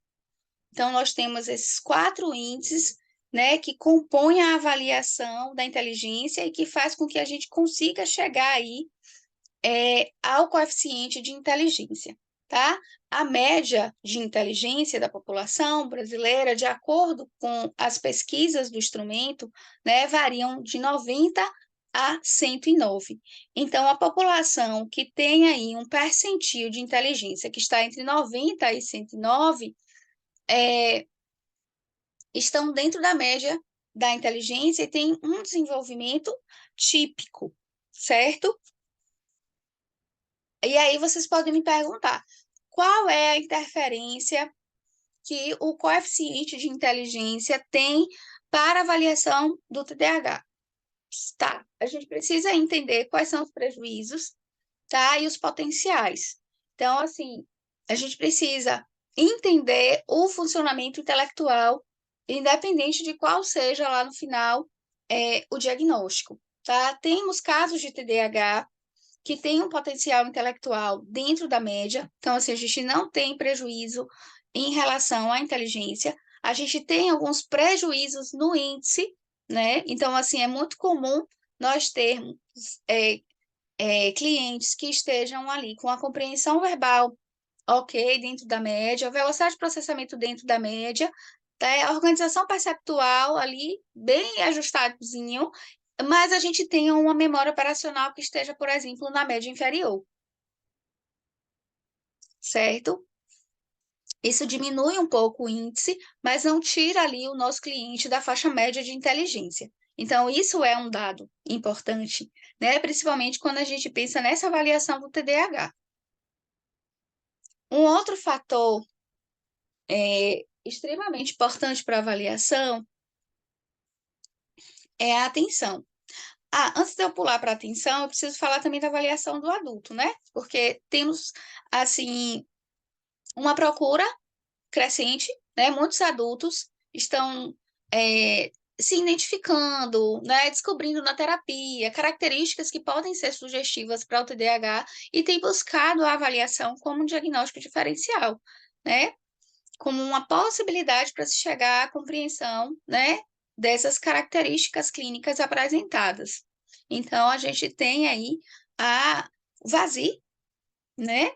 Então, nós temos esses 4 índices, né, que compõem a avaliação da inteligência e que faz com que a gente consiga chegar aí ao coeficiente de inteligência, tá? A média de inteligência da população brasileira, de acordo com as pesquisas do instrumento, né, variam de 90 a 109. Então, a população que tem aí um percentil de inteligência que está entre 90 e 109 estão dentro da média da inteligência e têm um desenvolvimento típico, certo? E aí vocês podem me perguntar, qual é a interferência que o coeficiente de inteligência tem para avaliação do TDAH? Tá, a gente precisa entender quais são os prejuízos, tá? E os potenciais. Então, assim, a gente precisa entender o funcionamento intelectual, independente de qual seja lá no final o diagnóstico, tá? Temos casos de TDAH que tem um potencial intelectual dentro da média, então, assim, a gente não tem prejuízo em relação à inteligência, a gente tem alguns prejuízos no índice, né? Então, assim, é muito comum nós termos clientes que estejam ali com a compreensão verbal ok, dentro da média, a velocidade de processamento dentro da média, a organização perceptual ali bem ajustadozinho, mas a gente tenha uma memória operacional que esteja, por exemplo, na média inferior, certo? Isso diminui um pouco o índice, mas não tira ali o nosso cliente da faixa média de inteligência. Então, isso é um dado importante, né? Principalmente quando a gente pensa nessa avaliação do TDAH. Um outro fator extremamente importante para a avaliação é a atenção. Antes de eu pular para a atenção, eu preciso falar também da avaliação do adulto, né? Porque temos, assim, uma procura crescente, né? Muitos adultos estão se identificando, né? Descobrindo na terapia características que podem ser sugestivas para o TDAH e têm buscado a avaliação como um diagnóstico diferencial, né? Como uma possibilidade para se chegar à compreensão, né? Dessas características clínicas apresentadas. Então, a gente tem aí o VASI, né?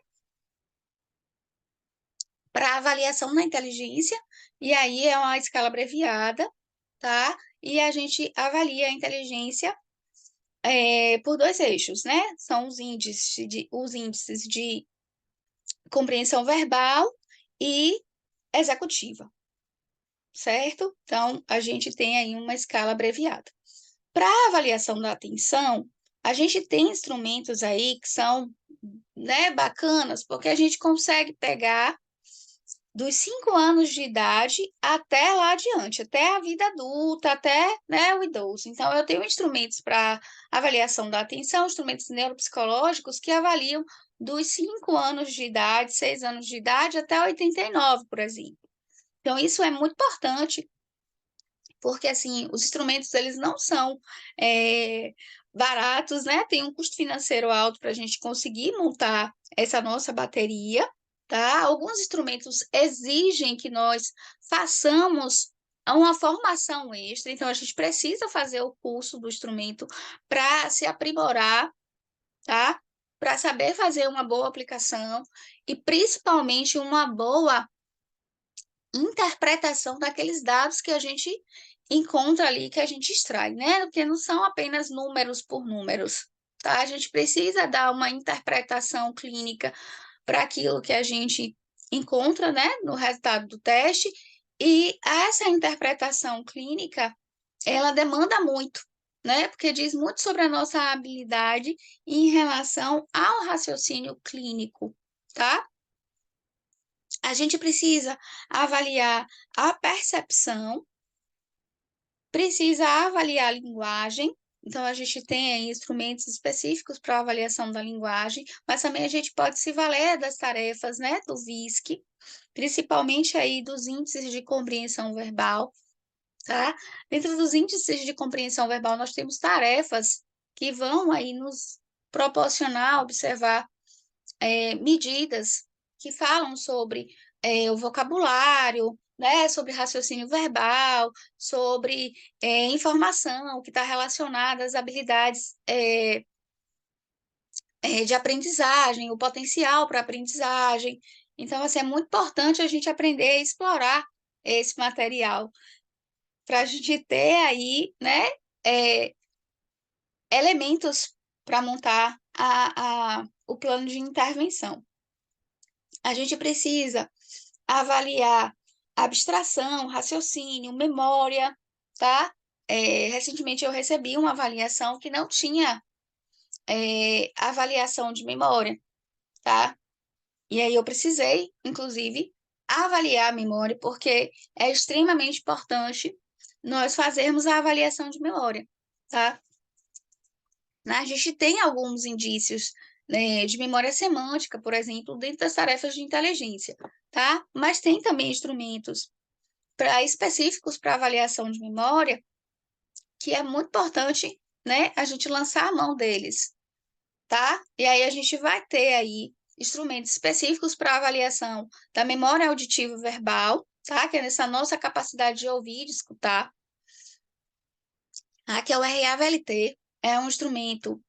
Para avaliação na inteligência, e aí é uma escala abreviada, tá? E a gente avalia a inteligência por 2 eixos, né? São os índices de compreensão verbal e executiva, certo? Então, a gente tem aí uma escala abreviada. Para a avaliação da atenção, a gente tem instrumentos aí que são, né, bacanas, porque a gente consegue pegar dos 5 anos de idade até lá adiante, até a vida adulta, até, né, o idoso. Então, eu tenho instrumentos para avaliação da atenção, instrumentos neuropsicológicos que avaliam dos 5 anos de idade, 6 anos de idade, até 89, por exemplo. Então, isso é muito importante, porque, assim, os instrumentos, eles não são baratos, né? Tem um custo financeiro alto para a gente conseguir montar essa nossa bateria, tá? Alguns instrumentos exigem que nós façamos uma formação extra, então a gente precisa fazer o curso do instrumento para se aprimorar, tá? Para saber fazer uma boa aplicação e principalmente uma boa interpretação daqueles dados que a gente encontra ali, que a gente extrai, né? Porque não são apenas números por números, tá? A gente precisa dar uma interpretação clínica para aquilo que a gente encontra, né, no resultado do teste, e essa interpretação clínica, ela demanda muito, né? Porque diz muito sobre a nossa habilidade em relação ao raciocínio clínico, tá? A gente precisa avaliar a percepção, precisa avaliar a linguagem. Então, a gente tem aí instrumentos específicos para avaliação da linguagem, mas também a gente pode se valer das tarefas, né, do VISC, principalmente aí dos índices de compreensão verbal, tá? Dentro dos índices de compreensão verbal, nós temos tarefas que vão aí nos proporcionar observar medidas que falam sobre o vocabulário, né, sobre raciocínio verbal, sobre informação que está relacionada às habilidades de aprendizagem, o potencial para aprendizagem. Então, assim, é muito importante a gente aprender a explorar esse material para a gente ter aí, né, elementos para montar o plano de intervenção. A gente precisa avaliar abstração, raciocínio, memória, tá? Recentemente eu recebi uma avaliação que não tinha avaliação de memória, tá? E aí eu precisei, inclusive, avaliar a memória, porque é extremamente importante nós fazermos a avaliação de memória, tá? A gente tem alguns indícios, né, de memória semântica, por exemplo, dentro das tarefas de inteligência, tá? Mas tem também instrumentos específicos para avaliação de memória, que é muito importante, né, a gente lançar a mão deles, tá? E aí a gente vai ter aí instrumentos específicos para avaliação da memória auditiva e verbal, tá? Que é nessa nossa capacidade de ouvir e de escutar. Que é o RAVLT, é um instrumento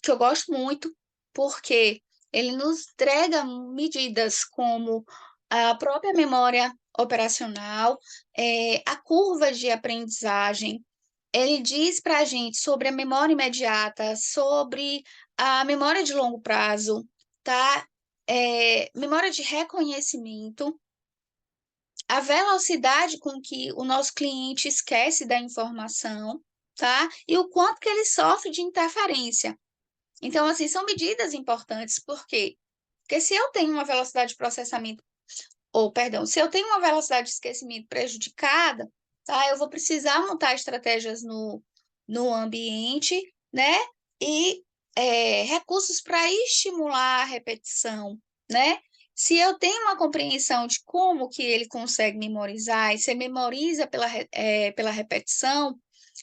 que eu gosto muito, porque ele nos entrega medidas como a própria memória operacional, a curva de aprendizagem. Ele diz para a gente sobre a memória imediata, sobre a memória de longo prazo, tá? Memória de reconhecimento, a velocidade com que o nosso cliente esquece da informação, tá? E o quanto que ele sofre de interferência. Então, assim, são medidas importantes, por quê? Porque se eu tenho uma velocidade de processamento, se eu tenho uma velocidade de esquecimento prejudicada, tá? Eu vou precisar montar estratégias no ambiente né? E recursos para estimular a repetição, né? Se eu tenho uma compreensão de como que ele consegue memorizar, e se memoriza pela repetição,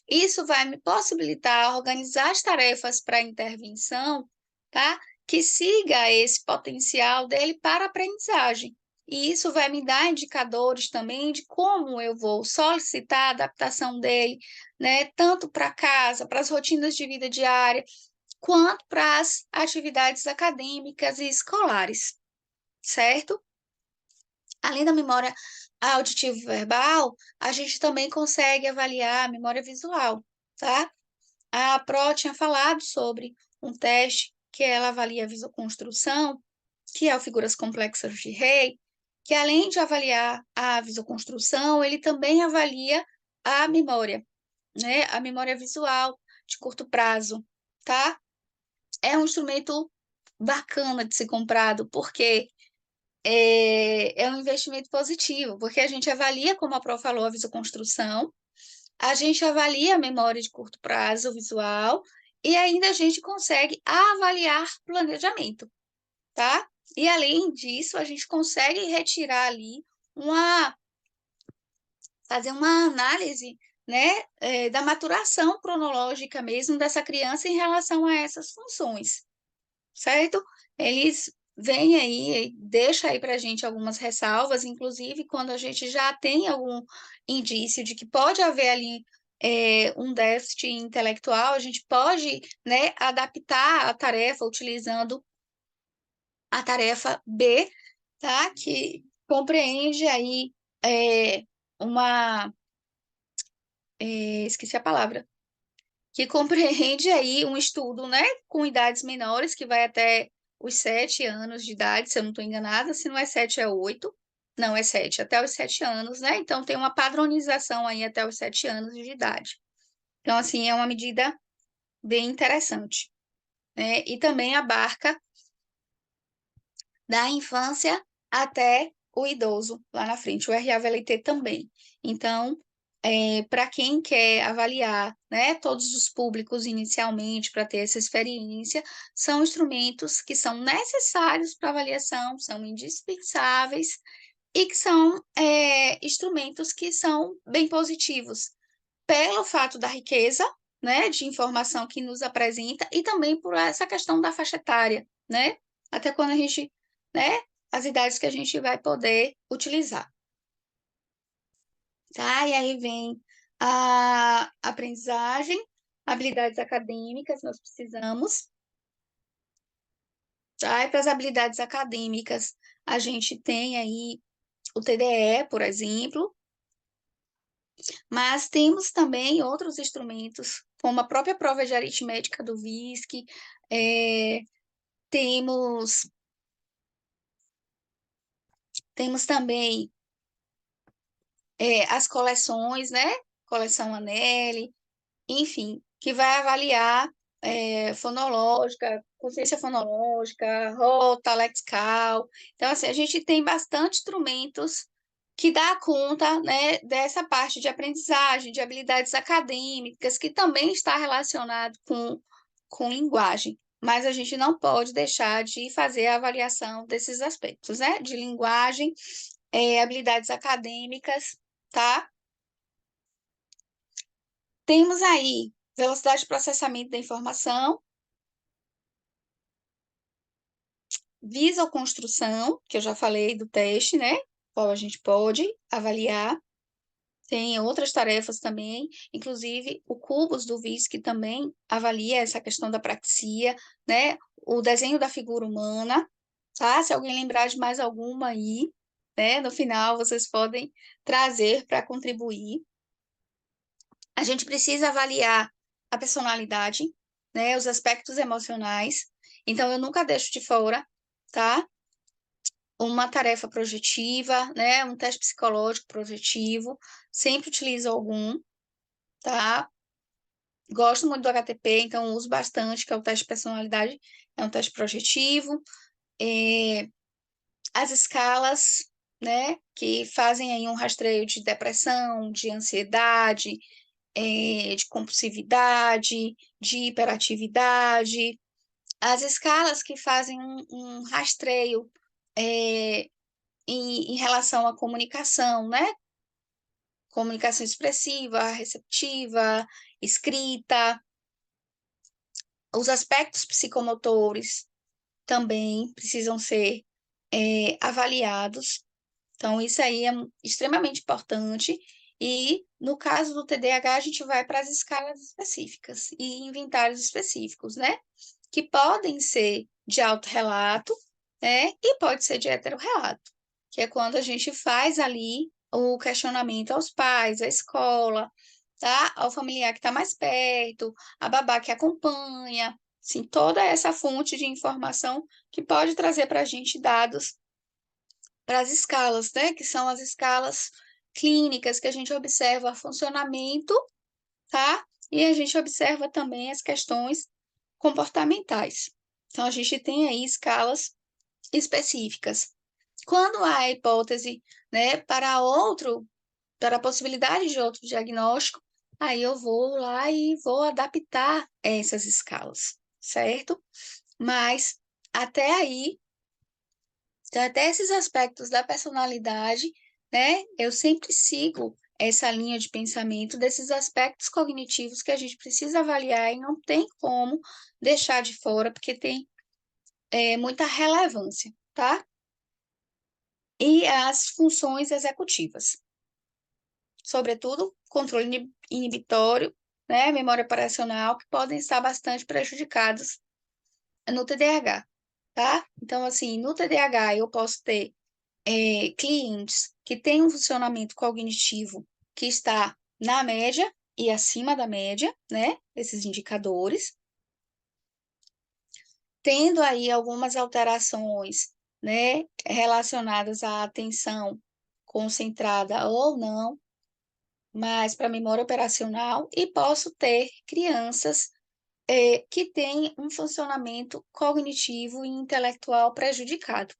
isso vai me possibilitar organizar as tarefas para intervenção, tá? Que siga esse potencial dele para aprendizagem. E isso vai me dar indicadores também de como eu vou solicitar a adaptação dele, né? Tanto para casa, para as rotinas de vida diária, quanto para as atividades acadêmicas e escolares, certo? Além da memória auditiva e verbal, a gente também consegue avaliar a memória visual, tá? A Pro tinha falado sobre um teste que ela avalia a visoconstrução, que é o Figuras Complexas de Rey, que além de avaliar a visoconstrução, ele também avalia a memória, né? A memória visual de curto prazo, tá? É um instrumento bacana de ser comprado, porque é um investimento positivo, porque a gente avalia, como a Pro falou, a visoconstrução, a gente avalia a memória de curto prazo visual e ainda a gente consegue avaliar planejamento, tá? E além disso, a gente consegue retirar ali fazer uma análise, né, da maturação cronológica mesmo dessa criança em relação a essas funções, certo? Eles vêm aí, deixa aí para a gente algumas ressalvas, inclusive quando a gente já tem algum indício de que pode haver ali um déficit intelectual, a gente pode, né, adaptar a tarefa utilizando a tarefa B, tá? Que compreende aí uma... esqueci a palavra. Que compreende aí um estudo, né, com idades menores, que vai até os 7 anos de idade, se eu não estou enganada, se não é 7, é 8. Não, é 7, até os 7 anos, né? Então tem uma padronização aí até os 7 anos de idade. Então, assim, é uma medida bem interessante, né? E também abarca da infância até o idoso lá na frente, o RAVLT também. Então, para quem quer avaliar, né, todos os públicos inicialmente para ter essa experiência, são instrumentos que são necessários para avaliação, são indispensáveis e que são instrumentos que são bem positivos, pelo fato da riqueza, né, de informação que nos apresenta e também por essa questão da faixa etária, né? Até quando a gente, né, as idades que a gente vai poder utilizar. Tá? E aí vem a aprendizagem, habilidades acadêmicas, nós precisamos. Tá? E para as habilidades acadêmicas, a gente tem aí o TDE, por exemplo, mas temos também outros instrumentos, como a própria prova de aritmética do VISC, é, temos, temos também as coleções, né? Coleção Anelli, enfim, que vai avaliar fonológica, consciência fonológica, rota, lexical. Então, assim, a gente tem bastante instrumentos que dá conta, né, dessa parte de aprendizagem, de habilidades acadêmicas, que também está relacionado com linguagem. Mas a gente não pode deixar de fazer a avaliação desses aspectos, né? De linguagem, habilidades acadêmicas, tá? Temos aí velocidade de processamento da informação, visoconstrução, que eu já falei do teste, né? Qual a gente pode avaliar. Tem outras tarefas também, inclusive o Cubos do VIS, que também avalia essa questão da praxia, né? O desenho da figura humana, tá? Se alguém lembrar de mais alguma aí, né? No final, vocês podem trazer para contribuir. A gente precisa avaliar a personalidade, né? Os aspectos emocionais. Então, eu nunca deixo de fora, tá? Uma tarefa projetiva, né? Um teste psicológico projetivo. Sempre utilizo algum, tá? Gosto muito do HTP, então uso bastante, que é o teste de personalidade, é um teste projetivo. As escalas, né? Que fazem aí um rastreio de depressão, de ansiedade, de compulsividade, de hiperatividade, as escalas que fazem um rastreio em relação à comunicação, né? Comunicação expressiva, receptiva, escrita, os aspectos psicomotores também precisam ser avaliados. Então, isso aí é extremamente importante. E, no caso do TDAH, a gente vai para as escalas específicas e inventários específicos, né? Que podem ser de autorrelato, né? E pode ser de heterorrelato, que é quando a gente faz ali o questionamento aos pais, à escola, tá? Ao familiar que está mais perto, a babá que acompanha, assim, toda essa fonte de informação que pode trazer para a gente dados para as escalas, né? Que são as escalas clínicas que a gente observa funcionamento, tá? E a gente observa também as questões comportamentais. Então, a gente tem aí escalas específicas. Quando há a hipótese, né, para a possibilidade de outro diagnóstico, aí eu vou lá e vou adaptar essas escalas, certo? Mas até aí, então, até esses aspectos da personalidade, né, eu sempre sigo essa linha de pensamento desses aspectos cognitivos que a gente precisa avaliar e não tem como deixar de fora, porque tem muita relevância, tá? E as funções executivas, sobretudo controle inibitório, né, memória operacional, que podem estar bastante prejudicados no TDAH, tá? Então, assim, no TDAH eu posso ter clientes que têm um funcionamento cognitivo que está na média e acima da média, né? Esses indicadores, tendo aí algumas alterações, né, relacionadas à atenção concentrada ou não, mas para memória operacional, e posso ter crianças que têm um funcionamento cognitivo e intelectual prejudicado.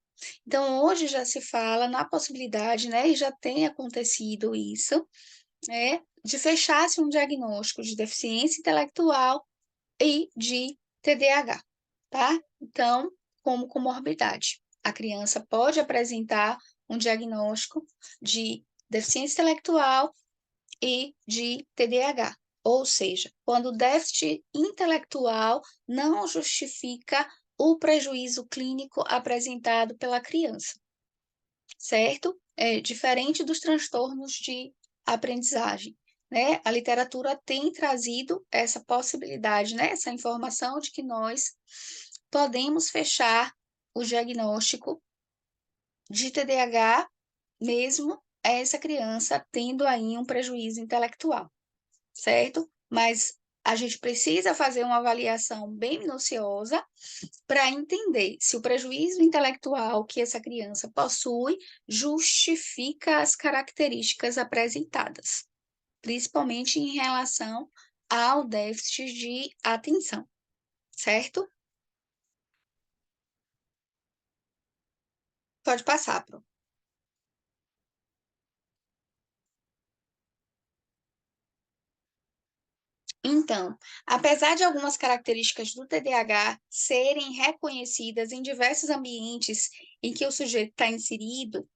Então, hoje já se fala na possibilidade, né, e já tem acontecido isso, de fechar-se um diagnóstico de deficiência intelectual e de TDAH, tá? Então, como comorbidade, a criança pode apresentar um diagnóstico de deficiência intelectual e de TDAH. Ou seja, quando o déficit intelectual não justifica o prejuízo clínico apresentado pela criança, certo? É diferente dos transtornos de aprendizagem, né? A literatura tem trazido essa possibilidade, né? Essa informação de que nós podemos fechar o diagnóstico de TDAH mesmo essa criança tendo aí um prejuízo intelectual, certo? Mas a gente precisa fazer uma avaliação bem minuciosa para entender se o prejuízo intelectual que essa criança possui justifica as características apresentadas, principalmente em relação ao déficit de atenção, certo? Pode passar, Pro. Então, apesar de algumas características do TDAH serem reconhecidas em diversos ambientes em que o sujeito está inserido,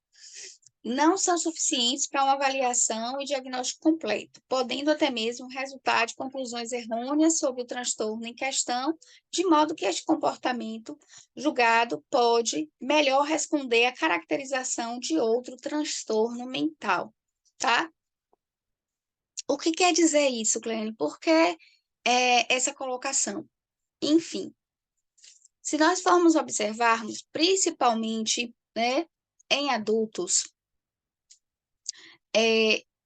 não são suficientes para uma avaliação e diagnóstico completo, podendo até mesmo resultar de conclusões errôneas sobre o transtorno em questão, de modo que este comportamento julgado pode melhor responder à caracterização de outro transtorno mental, tá? O que quer dizer isso, Glenn? Por que essa colocação? Enfim, se nós formos observarmos, principalmente, né, em adultos,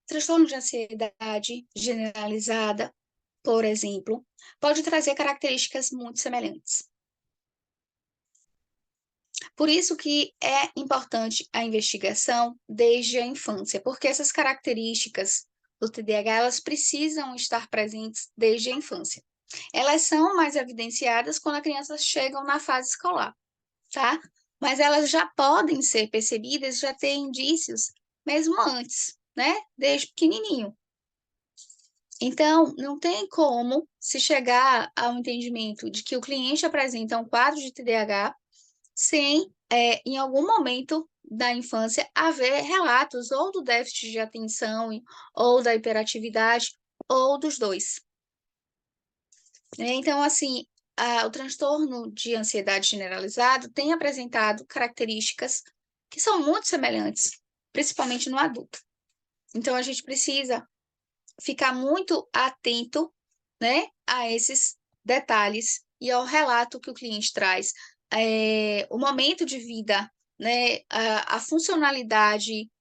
transtorno de ansiedade generalizada, por exemplo, pode trazer características muito semelhantes. Por isso que é importante a investigação desde a infância, porque essas características do TDAH, elas precisam estar presentes desde a infância. Elas são mais evidenciadas quando as crianças chegam na fase escolar, tá? Mas elas já podem ser percebidas, já ter indícios mesmo antes, né? Desde pequenininho. Então, não tem como se chegar ao entendimento de que o cliente apresenta um quadro de TDAH sem, em algum momento da infância, haver relatos ou do déficit de atenção, ou da hiperatividade, ou dos dois. Então, assim, o transtorno de ansiedade generalizado tem apresentado características que são muito semelhantes, principalmente no adulto. Então, a gente precisa ficar muito atento, né, a esses detalhes e ao relato que o cliente traz, o momento de vida, né, a funcionalidade,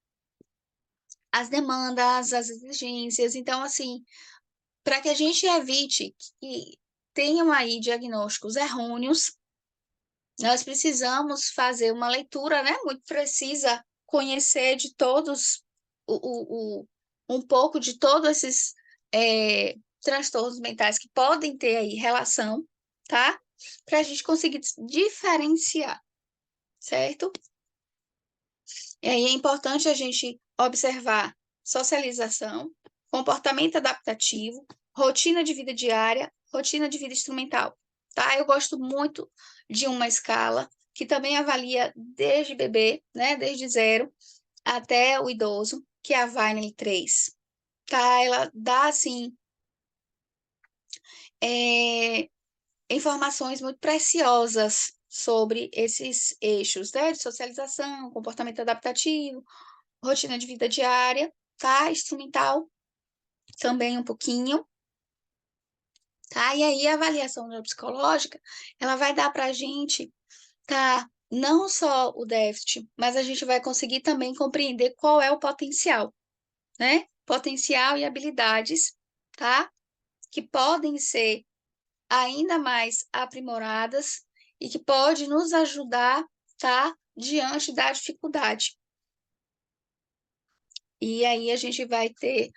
as demandas, as exigências. Então, assim, para que a gente evite que tenham aí diagnósticos errôneos, nós precisamos fazer uma leitura, né, muito precisa, conhecer de todos um pouco de todos esses transtornos mentais que podem ter aí relação, tá? Para a gente conseguir diferenciar, certo? E aí é importante a gente observar socialização, comportamento adaptativo, rotina de vida diária, rotina de vida instrumental, tá? Eu gosto muito de uma escala que também avalia desde bebê, né, desde 0 até o idoso, que é a Vineland-3, tá? Ela dá, assim, informações muito preciosas sobre esses eixos, né, de socialização, comportamento adaptativo, rotina de vida diária, tá? Instrumental também um pouquinho, tá? E aí a avaliação neuropsicológica, ela vai dar para a gente, tá? Não só o déficit, mas a gente vai conseguir também compreender qual é o potencial, né? Potencial e habilidades, tá? Que podem ser ainda mais aprimoradas e que pode nos ajudar, tá? Diante da dificuldade. E aí a gente vai ter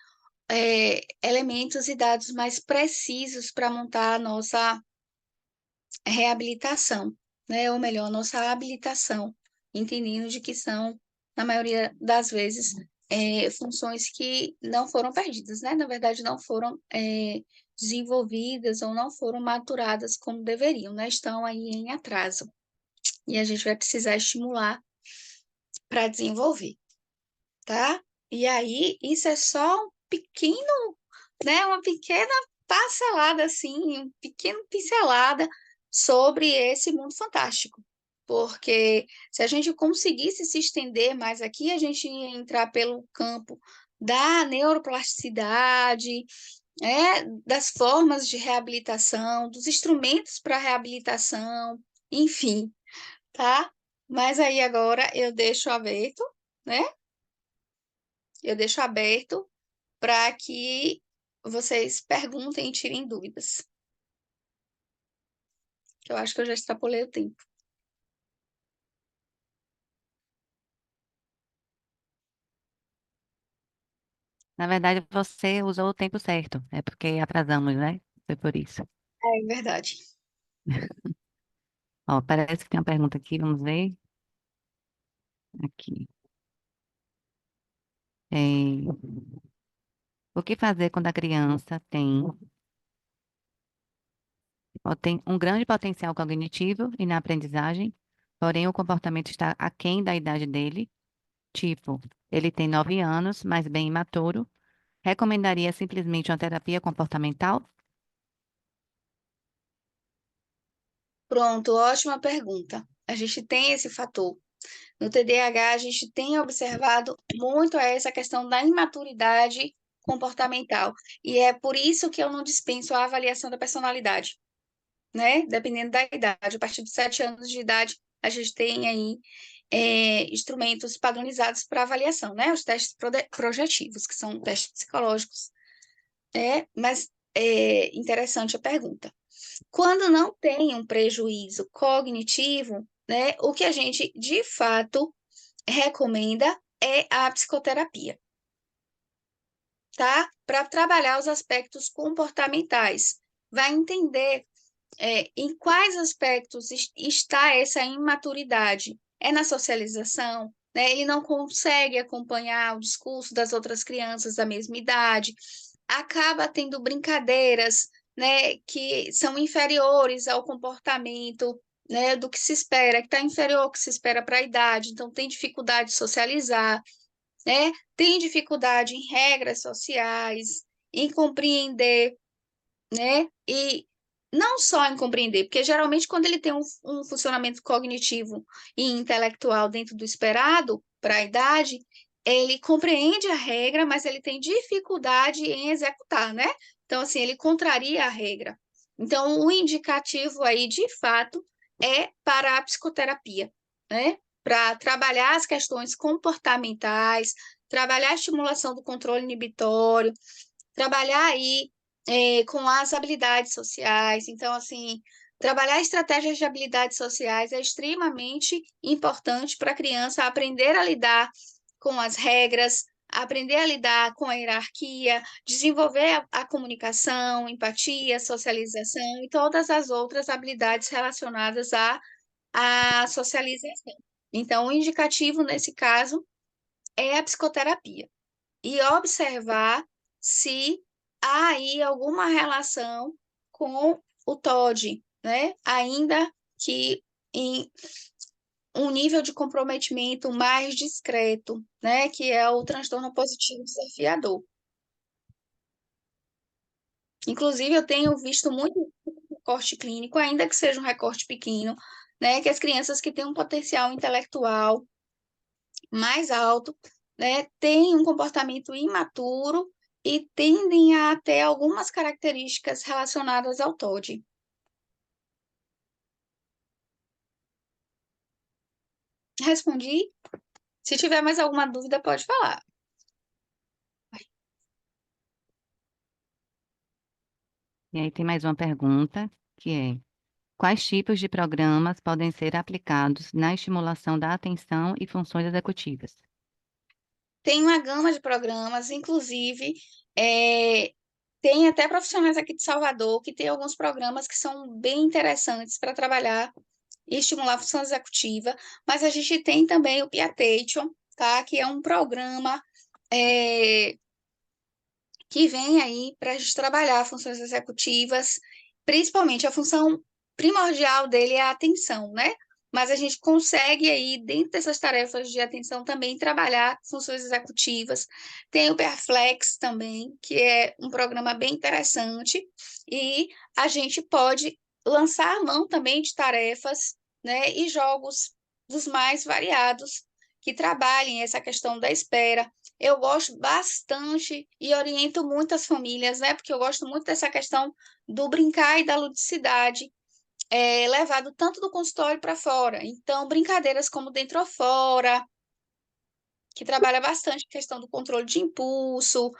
elementos e dados mais precisos para montar a nossa reabilitação, né? Ou melhor, nossa habilitação, entendendo de que são, na maioria das vezes, funções que não foram perdidas, né? Na verdade, não foram desenvolvidas ou não foram maturadas como deveriam, né? Estão aí em atraso. E a gente vai precisar estimular para desenvolver, tá? E aí, isso é só um pequeno, né? Uma pequena parcelada, assim, um pequeno pincelada sobre esse mundo fantástico. Porque se a gente conseguisse se estender mais aqui, a gente ia entrar pelo campo da neuroplasticidade, das formas de reabilitação, dos instrumentos para reabilitação, enfim, tá? Mas aí agora eu deixo aberto, né? Eu deixo aberto para que vocês perguntem e tirem dúvidas. Eu acho que eu já extrapolei o tempo. Na verdade, você usou o tempo certo. É porque atrasamos, né? Foi por isso. É verdade. Ó, parece que tem uma pergunta aqui, vamos ver. Aqui. É, o que fazer quando a criança tem um grande potencial cognitivo e na aprendizagem, porém o comportamento está aquém da idade dele? Tipo, ele tem 9 anos, mas bem imaturo. Recomendaria simplesmente uma terapia comportamental? Pronto, ótima pergunta. A gente tem esse fator. No TDAH, a gente tem observado muito essa questão da imaturidade comportamental. E é por isso que eu não dispenso a avaliação da personalidade, né? Dependendo da idade. A partir de 7 anos de idade, a gente tem aí instrumentos padronizados para avaliação, né? Os testes projetivos, que são testes psicológicos. Mas é interessante a pergunta. Quando não tem um prejuízo cognitivo, né, o que a gente de fato recomenda é a psicoterapia, tá? Para trabalhar os aspectos comportamentais. Vai entender em quais aspectos está essa imaturidade. É na socialização, né? Ele não consegue acompanhar o discurso das outras crianças da mesma idade. acaba tendo brincadeiras, né, que são inferiores ao comportamento, né, do que se espera, que está inferior ao que se espera para a idade, então tem dificuldade de socializar, né, tem dificuldade em regras sociais, em compreender, né, e não só em compreender, porque geralmente quando ele tem um funcionamento cognitivo e intelectual dentro do esperado para a idade, ele compreende a regra, mas ele tem dificuldade em executar, né? Então, assim, ele contraria a regra. Então, o indicativo aí, de fato, é para a psicoterapia, né? Para trabalhar as questões comportamentais, trabalhar a estimulação do controle inibitório, trabalhar aí com as habilidades sociais. Então, assim, trabalhar estratégias de habilidades sociais é extremamente importante para a criança aprender a lidar com as regras, aprender a lidar com a hierarquia, desenvolver a comunicação, empatia, socialização e todas as outras habilidades relacionadas à socialização. Então, o indicativo nesse caso é a psicoterapia e observar se há aí alguma relação com o TOD, né? Ainda que em um nível de comprometimento mais discreto, né? Que é o transtorno positivo desafiador. Inclusive, eu tenho visto muito recorte clínico, ainda que seja um recorte pequeno, né? Que as crianças que têm um potencial intelectual mais alto, né, têm um comportamento imaturo e tendem a ter algumas características relacionadas ao TOD. Respondi? Se tiver mais alguma dúvida, pode falar. E aí tem mais uma pergunta, que é: quais tipos de programas podem ser aplicados na estimulação da atenção e funções executivas? Tem uma gama de programas, inclusive, tem até profissionais aqui de Salvador que tem alguns programas que são bem interessantes para trabalhar e estimular a função executiva, mas a gente tem também o Piatation, tá? Que é um programa que vem aí para a gente trabalhar funções executivas, principalmente a função primordial dele é a atenção, né? Mas a gente consegue aí, dentro dessas tarefas de atenção, também trabalhar funções executivas. Tem o Perflex também, que é um programa bem interessante, e a gente pode lançar mão também de tarefas, né, e jogos dos mais variados que trabalhem essa questão da espera. Eu gosto bastante e oriento muitas famílias, né? Porque eu gosto muito dessa questão do brincar e da ludicidade, levado tanto do consultório para fora. Então, brincadeiras como dentro ou fora, que trabalha bastante a questão do controle de impulso,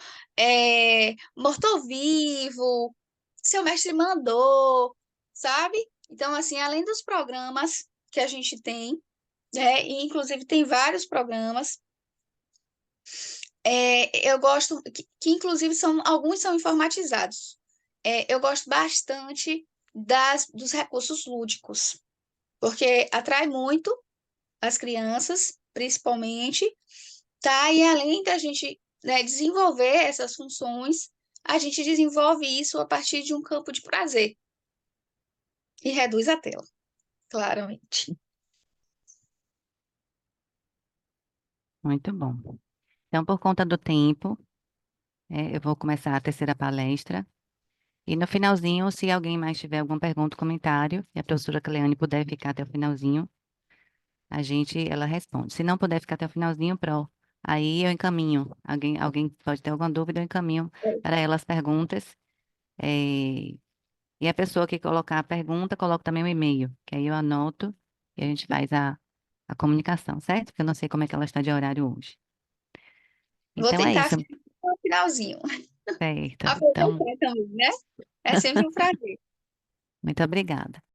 morto-vivo, seu mestre mandou, sabe? Então, assim, além dos programas que a gente tem, né? E inclusive tem vários programas. Eu gosto, que inclusive alguns são informatizados. Eu gosto bastante dos recursos lúdicos, porque atrai muito as crianças, principalmente, tá? E além da gente, né, desenvolver essas funções, a gente desenvolve isso a partir de um campo de prazer e reduz a tela, claramente. Muito bom. Então, por conta do tempo, eu vou começar a terceira palestra. E no finalzinho, se alguém mais tiver alguma pergunta ou comentário, e a professora Cleane puder ficar até o finalzinho, ela responde. Se não puder ficar até o finalzinho, aí eu encaminho. Alguém pode ter alguma dúvida, eu encaminho para ela as perguntas. eh, e a pessoa que colocar a pergunta, coloca também o e-mail, que aí eu anoto e a gente faz a comunicação, certo? Porque eu não sei como é que ela está de horário hoje. Vou Então é tentar isso, ficar no finalzinho. certo. Então, Aproveitar também, né? É sempre um prazer. muito obrigada.